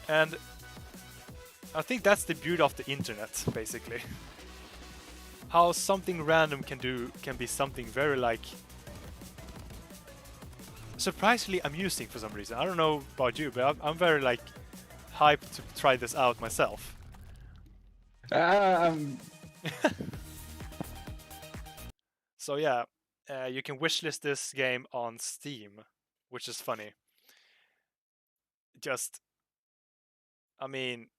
And I think that's the beauty of the internet, basically. How something random can be something very, like, surprisingly amusing for some reason. I don't know about you, but I'm very, like, hyped to try this out myself. So yeah, you can wishlist this game on Steam, which is funny. Just, I mean,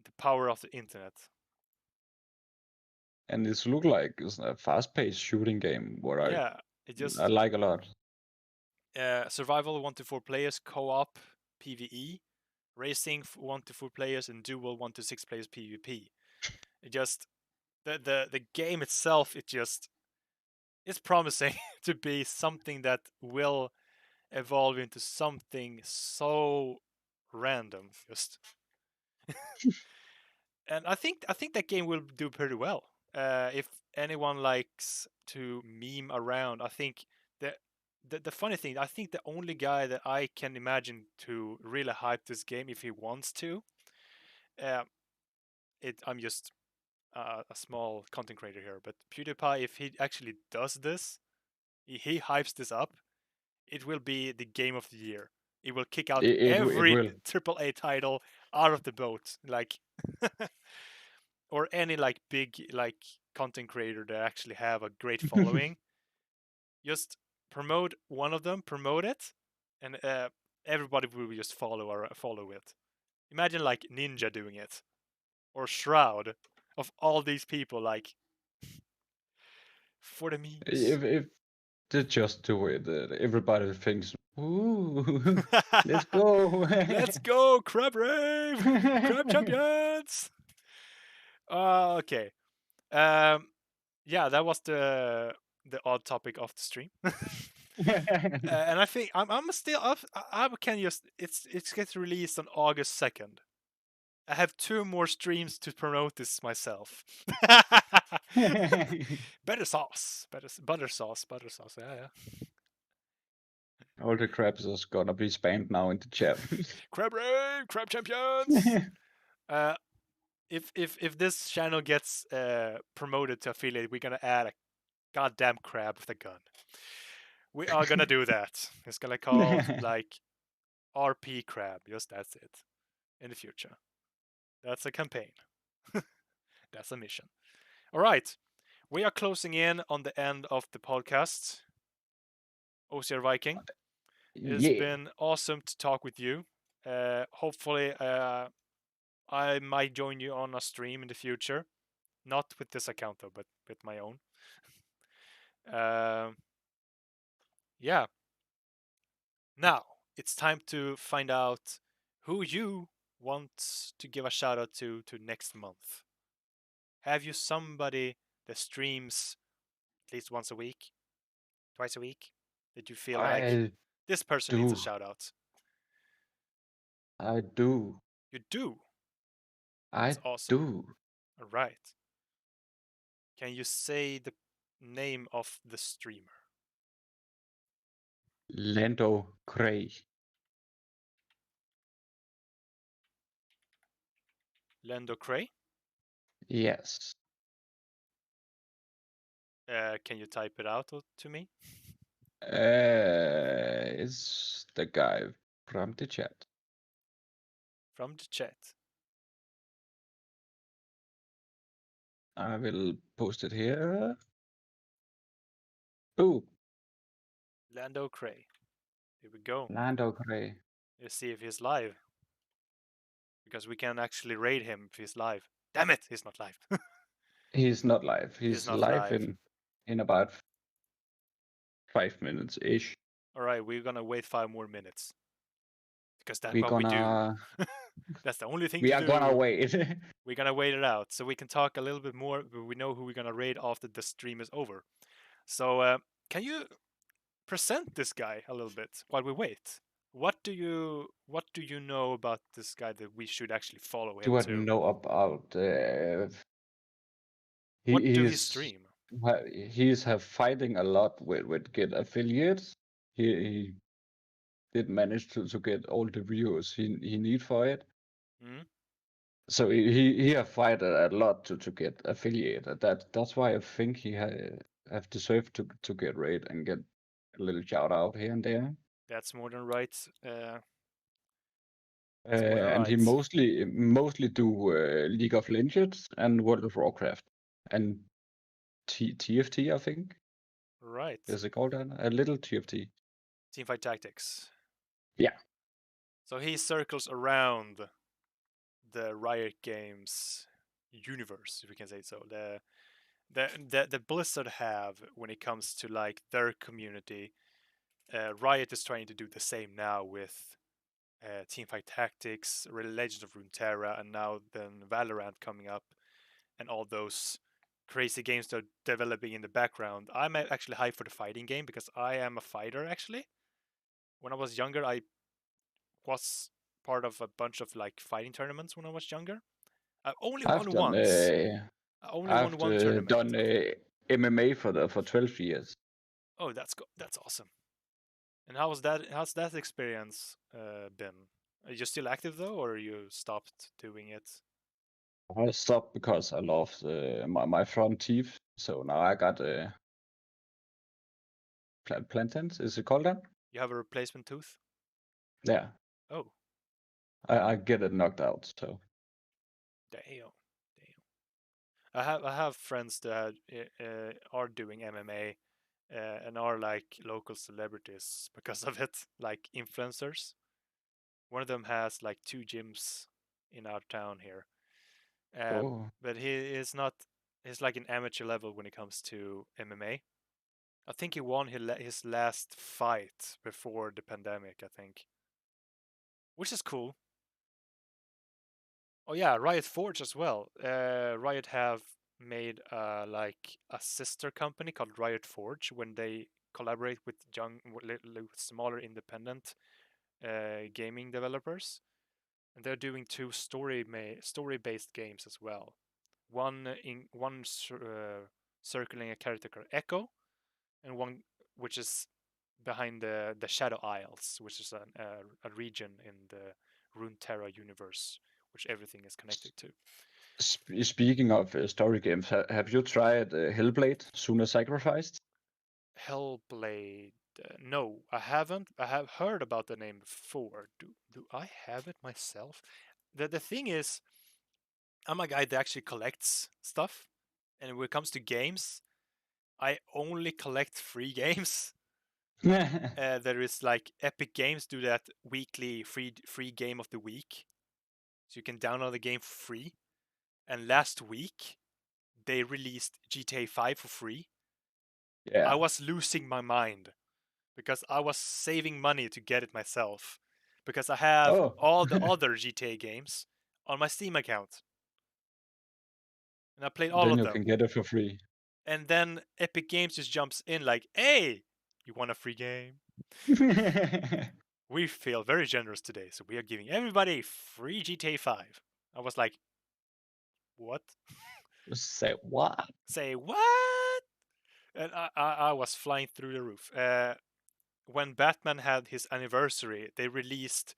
the power of the internet. And this look like it's a fast-paced shooting game, what Yeah, it just I like a lot. survival 1 to 4 players, co-op, PvE, racing 1 to 4 players, and dual 1 to 6 players PvP. It just the game itself, it's promising to be something that will evolve into something so random, just. And I think that game will do pretty well. If anyone likes to meme around, I think the funny thing, I think the only guy that I can imagine to really hype this game if he wants to, I'm just a small content creator here, but PewDiePie, if he actually does this, he hypes this up, it will be the game of the year. It will kick out It every will. AAA title out of the boat, like, or any, like, big, like, content creator that actually have a great following. Just promote one of them, promote it, and everybody will just follow it. Imagine, like, Ninja doing it, or Shroud, of all these people, like, for the memes. If they just do it, everybody thinks, "Ooh, let's go, Let's go, Crab Rave, Crab Champions. Okay. Yeah, that was the odd topic of the stream. And I think I'm still I can just it gets released on August 2nd. I have 2 more streams to promote this myself. Better sauce, butter sauce. Yeah. All the crabs is gonna be spammed now in the chat. Crab Rave, Crab Champions. If this channel gets promoted to affiliate, we're gonna add goddamn crab with a gun. We are gonna do that. It's gonna called like RP crab. Just that's it. In the future, that's a campaign. That's a mission. All right, we are closing in on the end of the podcast. OCR Viking. It's Yeah. been awesome to talk with you. Hopefully, I might join you on a stream in the future. Not with this account though, but with my own. Yeah. Now it's time to find out who you want to give a shout out to next month. Have you somebody that streams at least once a week, twice a week, that you feel like I this person needs a do. shout out? I do. You do. I That's awesome. do. All right. Can you say the name of the streamer? Lando Gray. Lendo Cray? Yes. Can you type it out to me? Is the guy from the chat. From the chat. I will post it here. Oh, Lando Cray. Here we go. Lando Gray. Let's see if he's live. Because we can actually raid him if he's live. Damn it, he's not live. He's not live. He's not live live. in about 5 minutes ish. Alright, we're gonna wait 5 more minutes. Because that's We're what we do. gonna. That's the only thing We to are do. gonna wait. We're gonna wait it out so we can talk a little bit more. But we know who we're gonna raid after the stream is over. So, can you present this guy a little bit while we wait? What do you know about this guy that we should actually follow him Do I to? know about? What do he He's stream? he's have fighting a lot with get affiliates. He did manage to get all the views he need for it. Mm? So he have fight a lot to get affiliated. That's why I think he have deserved to get raid and get a little shout out here and there. That's more than right. And he right. mostly do League of Legends and World of Warcraft and TFT, I think. Right. Is it called that? A little TFT. Teamfight Tactics. Yeah. So he circles around the Riot Games universe, if we can say so. The Blizzard have when it comes to like their community. Riot is trying to do the same now with Teamfight Tactics, Legends of Runeterra, and now then Valorant coming up, and all those crazy games they're developing in the background. I'm actually hyped for the fighting game because I am a fighter actually. When I was younger, I was part of a bunch of like fighting tournaments when I was younger. I only I've won done once. I only won one tournament. done MMA for 12 years. Oh, that's awesome. And how's that experience been? Are you still active though, or you stopped doing it? I stopped because I lost my front teeth. So now I got plantains. Is it called that? You have a replacement tooth? Yeah. Oh, I get it knocked out. So damn. I have friends that are doing MMA and are like local celebrities because of it, like influencers. One of them has like 2 gyms in our town here, oh, but he is not. He's like an amateur level when it comes to MMA. I think he won his last fight before the pandemic. I think, which is cool. Oh yeah, Riot Forge as well. Riot have made like a sister company called Riot Forge when they collaborate with smaller independent gaming developers, and they're doing 2 story-based games as well. One circling a character called Echo, and one which is behind the Shadow Isles, which is a region in the Runeterra universe, which everything is connected to. Speaking of story games, have you tried Hellblade: Sooner Sacrificed? Hellblade. No, I haven't. I have heard about the name before. Do I have it myself? The thing is, I'm a guy that actually collects stuff, and when it comes to games, I only collect free games. There is like Epic Games do that weekly free game of the week, so you can download the game for free. And last week they released GTA 5 for free. I Yeah. was losing my mind because I was saving money to get it myself because I have Oh. all the other GTA games on my Steam account and I played all Then of you them. can get it for free. And then Epic Games just jumps in like, "Hey, you want a free game? We feel very generous today, so we are giving everybody free GTA 5." I was like, "What? Say what? Say what?" And I was flying through the roof. When Batman had his anniversary, they released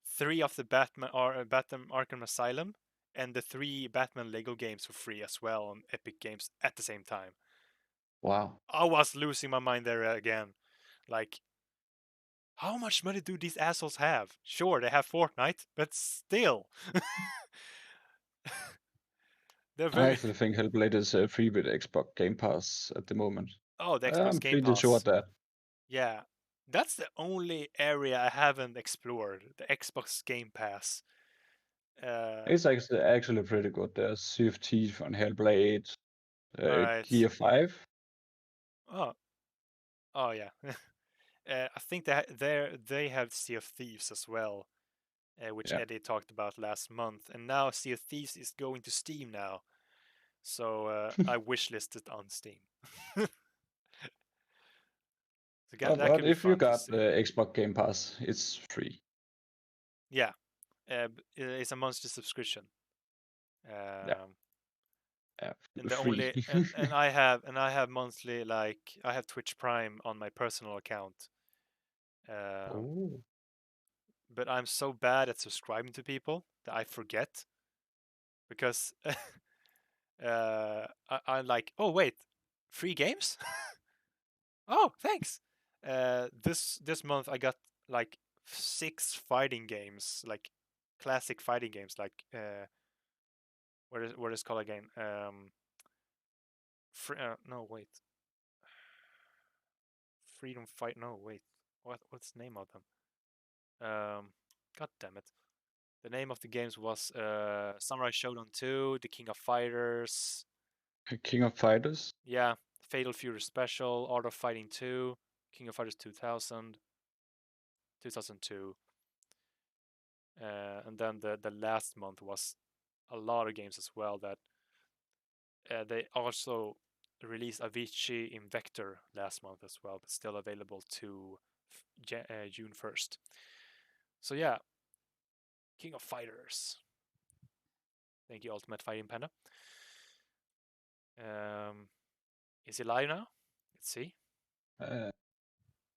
three of the Batman Arkham Asylum and the three Batman Lego games for free as well on Epic Games at the same time. Wow. I was losing my mind there again. Like, how much money do these assholes have? Sure, they have Fortnite, but still, they're I very. actually think Hellblade is free with Xbox Game Pass at the moment. Oh, the Xbox I'm Game pretty sure of Pass. that. Yeah, that's the only area I haven't explored. The Xbox Game Pass. Uh, It's actually pretty good. There's Sea of Thieves on Hellblade, all right. Gear 5. Oh, oh yeah. I think they have Sea of Thieves as well, which Yeah. Eddie talked about last month, and now Sea of Thieves is going to Steam now, so I wishlisted on Steam. So that But could be if you fun to got see. the Xbox Game Pass, it's free. Yeah, it's a monthly subscription, Yeah, um, yeah, and the free. only and I have monthly, like I have Twitch Prime on my personal account, um, Oh. but I'm so bad at subscribing to people that I forget because I'm like, oh wait, free games? Oh, thanks. This month I got like 6 fighting games, like classic fighting games, like what is called again? No wait, Freedom Fight. No wait, what's the name of them? God damn it. The name of the games was Samurai Shodown 2, The King of Fighters, King of Fighters. yeah, Fatal Fury Special, Art of Fighting 2, King of Fighters 2000, 2002, and then the last month was a lot of games as well. That they also released Avicii in Vector last month as well, but still available to June 1st. So yeah, King of Fighters. Thank you, Ultimate Fighting Panda. Um, is he live now? Let's see. Uh,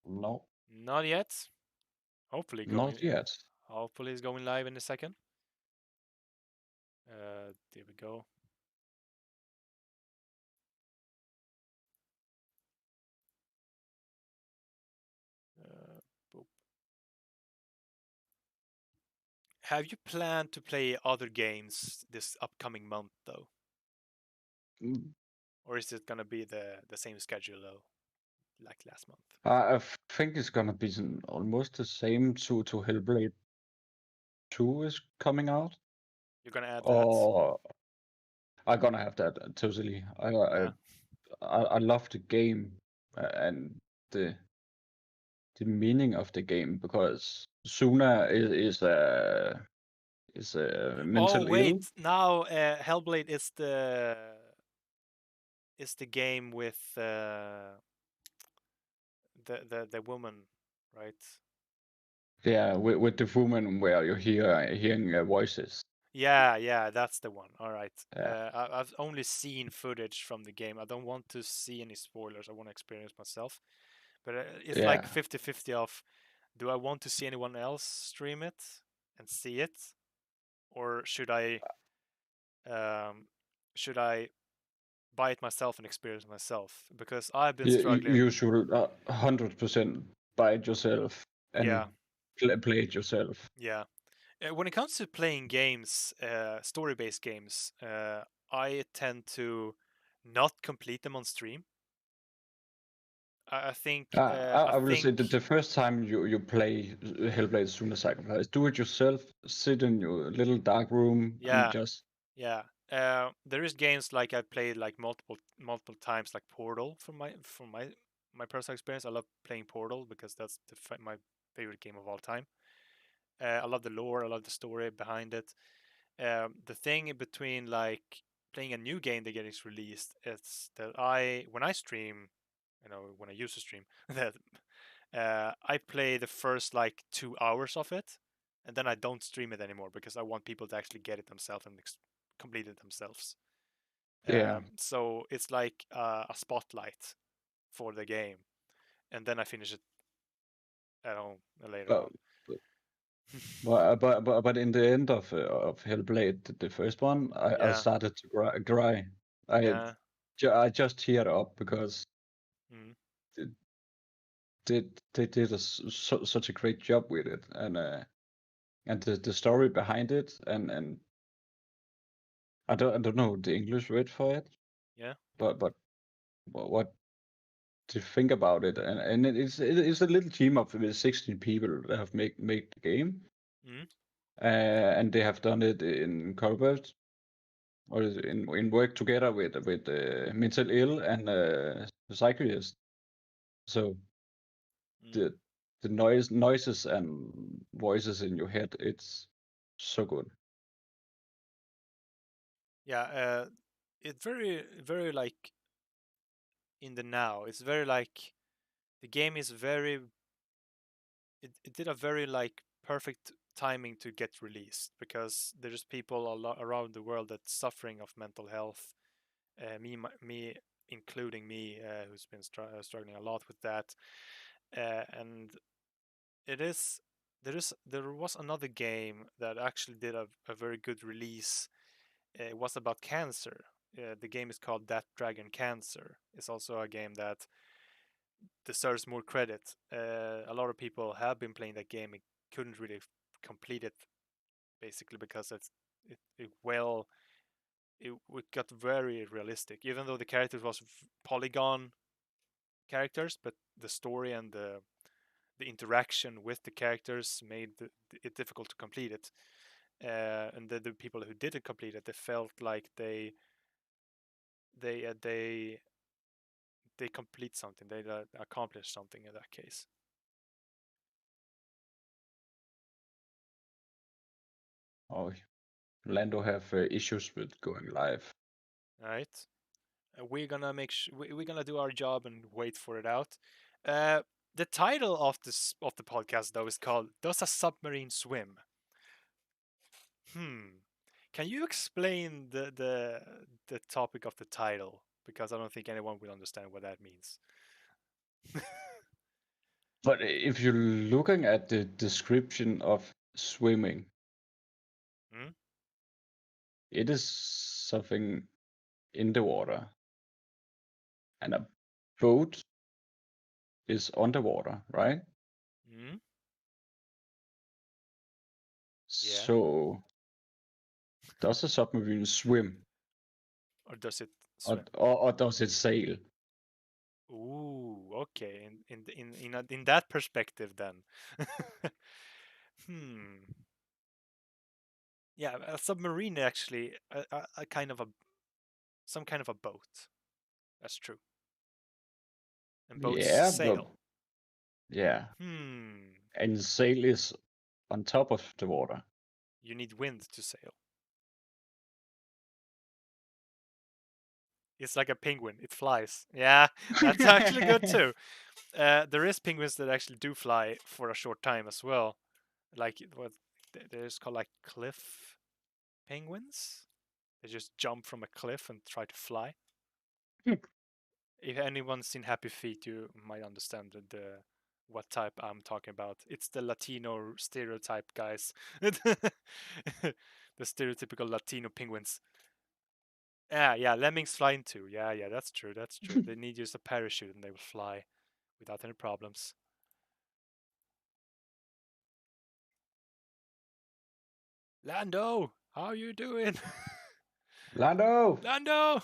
no, Not yet. Hopefully going. not yet. Hopefully he's going live in a second. There we go. Boop. Have you planned to play other games this upcoming month though, Mm, or is it gonna be the same schedule though, like last month? I think it's gonna be almost the same to Hellblade 2 is coming out. You're gonna add that? Or I'm gonna have that totally. Yeah. I love the game and the the meaning of the game because Suna is Oh mental ill. wait, now Hellblade is the game with the woman, right? Yeah, with the woman where you hearing voices. Yeah, yeah, that's the one. All right. Yeah, I've only seen footage from the game. I don't want to see any spoilers. I want to experience myself. But it's like yeah. 50-50 of do I want to see anyone else stream it and see it? Or should I Um, should I buy it myself and experience myself? Because I've been You struggling. should 100% buy it yourself Yeah, and play it yourself. yeah. When it comes to playing games, story-based games, I tend to not complete them on stream. I think I I will say that think the first time you play Hellblade: Sooner Sacrifice, do it yourself. Sit in your little dark room and yeah, just yeah. There is games like I played like multiple times, like Portal from my personal experience. I love playing Portal because that's my favorite game of all time. I love the lore, I love the story behind it. The thing in between like playing a new game that gets released is that when I stream, when I use to stream, that I play the first like 2 hours of it, and then I don't stream it anymore because I want people to actually get it themselves and complete it themselves. yeah. So it's like a spotlight for the game, and then I finish it at home later But on. but in the end of Hellblade, the first one, I Yeah, started to cry. I yeah, I just teared up because mm, it, they did such a great job with it, and the story behind it, and I don't know the English word for it, yeah, but what to think about it, and it's a little team of 16 people that have made the game, mm, and they have done it in cooperation or in work together with mental ill and psychiatrists. So mm. the noises and voices in your head, it's so good. Yeah. It's very like in the now. It's very like the game is very. It did a very like perfect timing to get released because there's people around the world that's suffering of mental health. Me, including me, who's been struggling a lot with that. And it is there was another game that actually did a very good release. It was about cancer. The game is called That Dragon Cancer. It's also a game that deserves more credit. A lot of people have been playing that game and couldn't really complete it, basically because it got very realistic. Even though the characters was polygon characters, but the story and the interaction with the characters made it difficult to complete it. And the people who didn't complete it, they felt like they uh, they they complete something, they accomplish something in that case. Oh, Lando have issues with going live. All right, we're gonna we're gonna do our job and wait for it out. Uh, the title of the podcast though is called "Does a Submarine Swim?" Hmm. Can you explain the topic of the title? Because I don't think anyone will understand what that means. But if you're looking at the description of swimming, Hmm? it is something in the water, and a boat is underwater, right? Hmm? Yeah. So does a submarine swim, Or does it swim? or does it sail? Ooh, okay. In that perspective, then. Hmm. Yeah, a submarine actually a kind of a some kind of a boat. That's true. And boats Yeah, but sail. yeah, Hmm. and sail is on top of the water. You need wind to sail. It's like a penguin. It flies. Yeah, that's actually good too. There is penguins that actually do fly for a short time as well. Like what there's called like cliff penguins. They just jump from a cliff and try to fly. If anyone's seen Happy Feet, you might understand the what type I'm talking about. It's the Latino stereotype, guys. The stereotypical Latino penguins. Yeah, lemmings flying too. Yeah, that's true. That's true. They need just a parachute and they will fly without any problems. Lando, how you doing? Lando! Lando.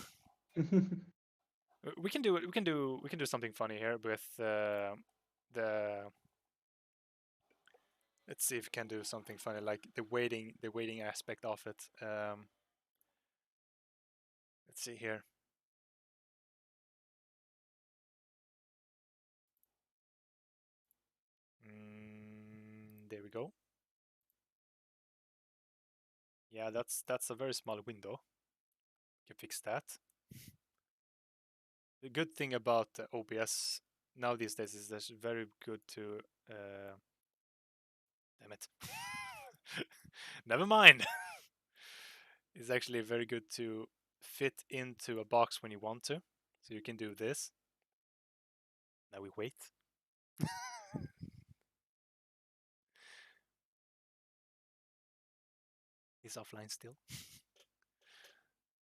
We can do it. We can do something funny here with the. Let's see if we can do something funny, like the waiting aspect of it. Let's see here. There we go. Yeah, that's a very small window. You can fix that. The good thing about OBS now these days is that it's very good to. Damn it. Never mind. It's actually very good to fit into a box when you want to. So you can do this. Now we wait. He's offline still.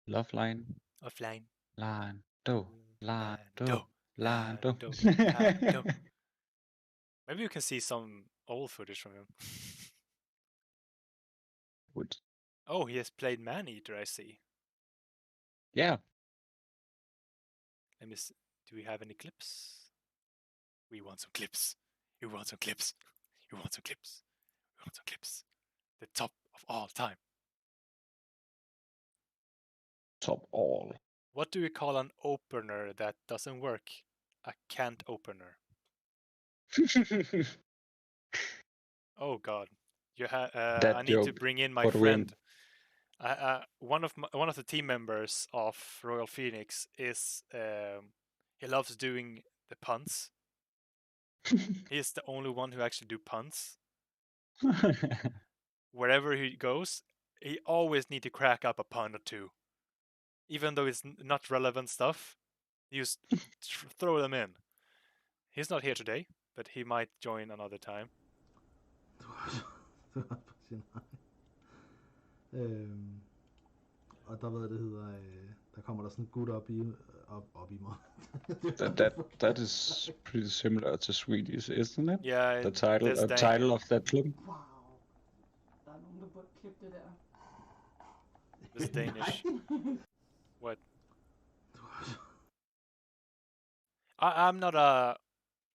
Love line. Offline. Lando. Lando. Lando. Lando. Lando. Lando. Maybe you can see some old footage from him. Would. Oh, he has played Maneater, I see. Yeah. Let me see. Do we have any clips? We want some clips. You want some clips. You want some clips. We want some clips. The top of all time. Top all. What do we call an opener that doesn't work? A can't opener. Oh God. I That need to joke bring in my for the win. friend. One of the team members of Royal Phoenix is he loves doing the puns. He is the only one who actually do puns. Wherever he goes, he always need to crack up a pun or two, even though it's not relevant stuff. You just throw them in. He's not here today, but he might join another time. Du har på sin egen. Og der, hvad det hedder, der kommer der sådan en gut op i mig. that is pretty similar to Swedish, isn't it? Yeah, The title of that clip. Wow. Der er nogen, der burde klippe det der. This Danish. What?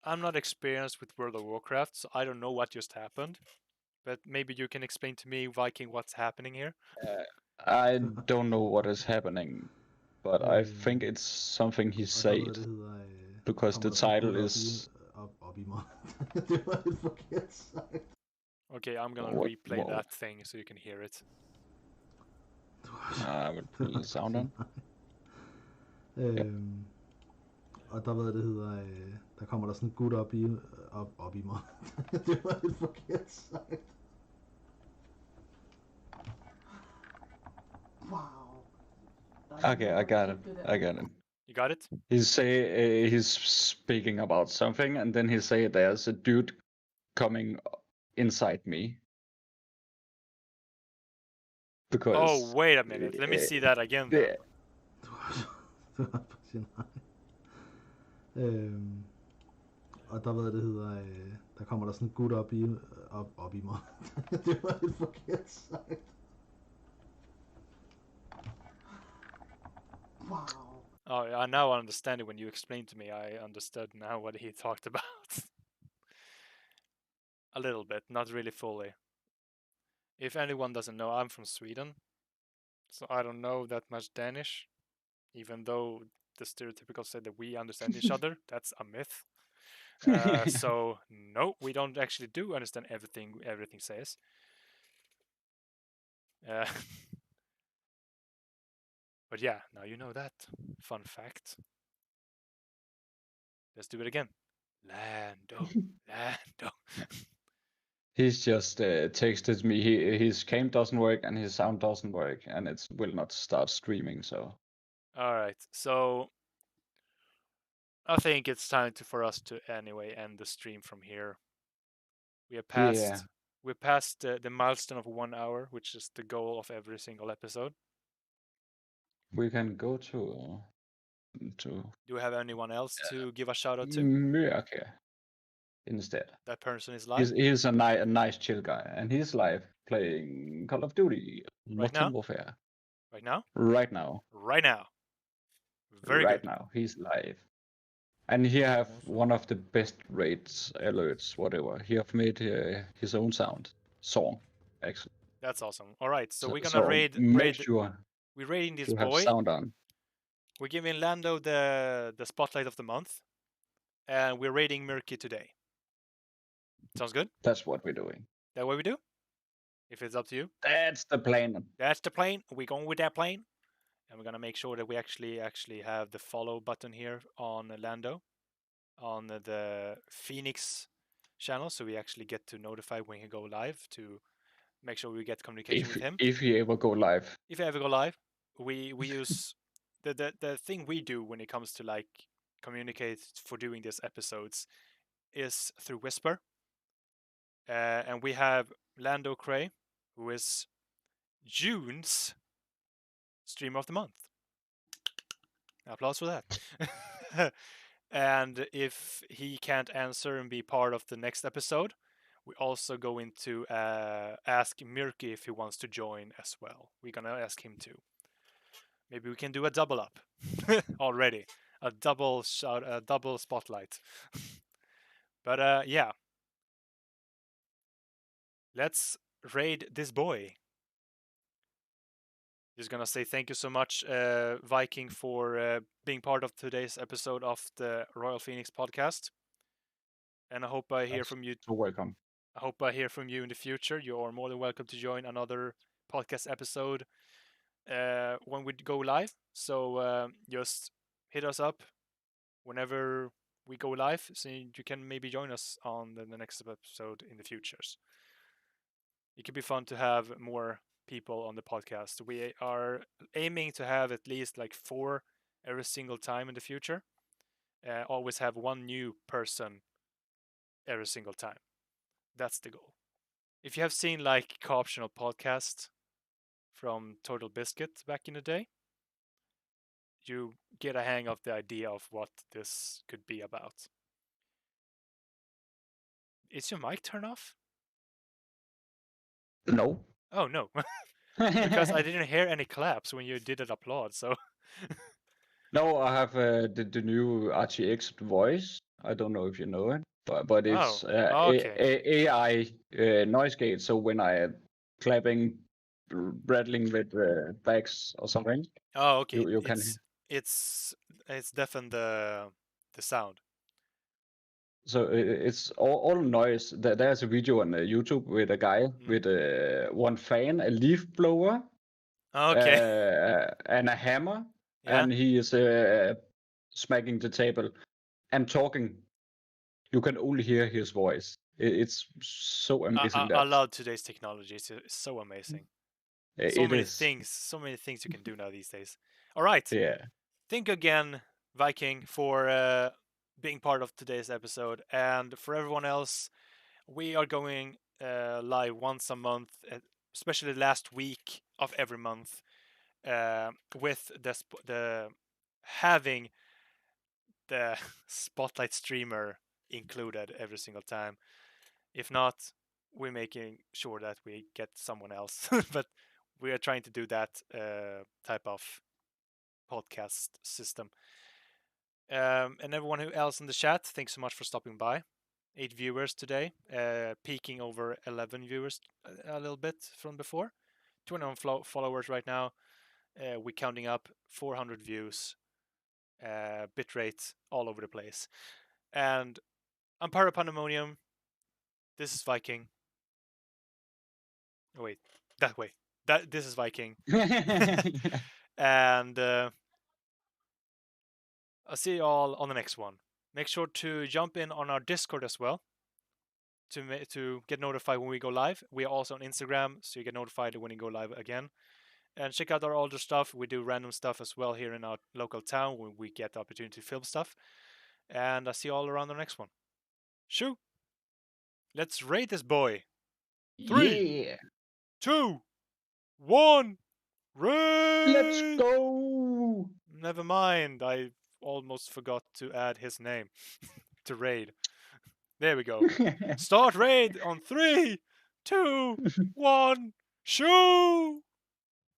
I'm not experienced with World of Warcraft, so I don't know what just happened. But maybe you can explain to me, Viking, what's happening here. I don't know what is happening, but I think it's something he said. Because the title is. Op i mig. Det var lidt forkert sagt. Okay, I'm gonna replay that thing so you can hear it. I will put the sound on. Og der, hvad det hedder, der kommer der sådan en gut op i mig. Det var lidt forkert sagt. Wow. Okay, I got it. You got it? He's speaking about something, and then he say there's a dude coming inside me. Because. Oh, wait a minute. Let me see that again. Then. Du har på sin egen. Og der, hvad det hedder, der kommer der sådan en gut op i mig. Det var lidt forkert sagt. Wow. Oh, I now understand it when you explained to me. I understood now what he talked about. A little bit, not really fully. If anyone doesn't know, I'm from Sweden, so I don't know that much Danish, even though the stereotypical say that we understand each other. That's a myth. So no, we don't actually do understand everything says. But yeah, now you know that. Fun fact. Let's do it again. Lando. He's just texted me. His cam doesn't work and his sound doesn't work, and it will not start streaming. So. All right. So I think it's time for us to anyway end the stream from here. We have passed. Yeah. We passed the milestone of 1 hour, which is the goal of every single episode. We can go to. Do you have anyone else to give a shout out to? Mørke instead. That person is live He's a nice chill guy, and he's live playing Call of Duty Right now? Modern Warfare right now. right now. Right now. Very right good. now, he's live, and he have one of the best raids, alerts, whatever. He have made his own song, actually. That's awesome. All right, so we're gonna So raid. make sure We're raiding this to have boy. sound on. We're giving Lando the spotlight of the month, and we're raiding Murky today. Sounds good? That's what we're doing. That what we do? If it's up to you. That's the plan. That's the plan. We're going with that plan. And we're gonna make sure that we actually have the follow button here on Lando, on the Phoenix channel, so we actually get to notify when he go live to make sure we get communication with him. If he ever go live. If he ever go live, we use the thing we do when it comes to like communicate for doing these episodes is through Whisper. And we have Lando Cray, who is June's streamer of the month. Applause for that. And if he can't answer and be part of the next episode, we also go into ask Mirky if he wants to join as well. We're gonna ask him too. Maybe we can do a double up already. A double spotlight. But yeah. Let's raid this boy. Just gonna say thank you so much, Viking, for being part of today's episode of the Royal Phoenix podcast. And I hope I hear from you. So welcome. I hope I hear from you in the future. You are more than welcome to join another podcast episode when we go live. So just hit us up whenever we go live, so you can maybe join us on the next episode in the futures. It could be fun to have more people on the podcast. We are aiming to have at least like 4 every single time in the future. Always have one new person every single time. That's the goal. If you have seen like co-optional podcast from Total Biscuit back in the day, you get a hang of the idea of what this could be about. Is your mic turned off? No. Oh no. Because I didn't hear any claps when you did an applaud, so No, I have the new RTX voice. I don't know if you know it, but it's okay. AI noise gate. So when I am clapping, rattling with bags or something, Oh, okay. you can. It's deafen the sound. So it's all noise. There's a video on YouTube with a guy with one fan, a leaf blower, Okay. and a hammer, Yeah. and he is smacking the table and talking. You can only hear his voice. It's so amazing. I love today's technology. It's so amazing. So many things you can do now these days. All right. Yeah. Thank you again, Viking, for being part of today's episode. And for everyone else, we are going live once a month, especially last week of every month, with the having the spotlight streamer included every single time. If not, we're making sure that we get someone else. But we are trying to do that type of podcast system. And everyone who else in the chat, thanks so much for stopping by. 8 viewers today, peaking over 11 viewers a little bit from before. 21 followers right now. We're counting up 400 views, bitrate all over the place. And I'm Parapandemonium. This is Viking. Oh, wait, that way. This is Viking. And I'll see you all on the next one. Make sure to jump in on our Discord as well to get notified when we go live. We are also on Instagram, so you get notified when we go live again. And check out our older stuff. We do random stuff as well here in our local town when we get the opportunity to film stuff. And I'll see you all around the next one. Shoo! Let's raid this boy. 3, 2, 1, raid! Let's Raid! go! Never mind, I almost forgot to add his name to raid. There we go. Start raid on 3, 2, 1, shoo!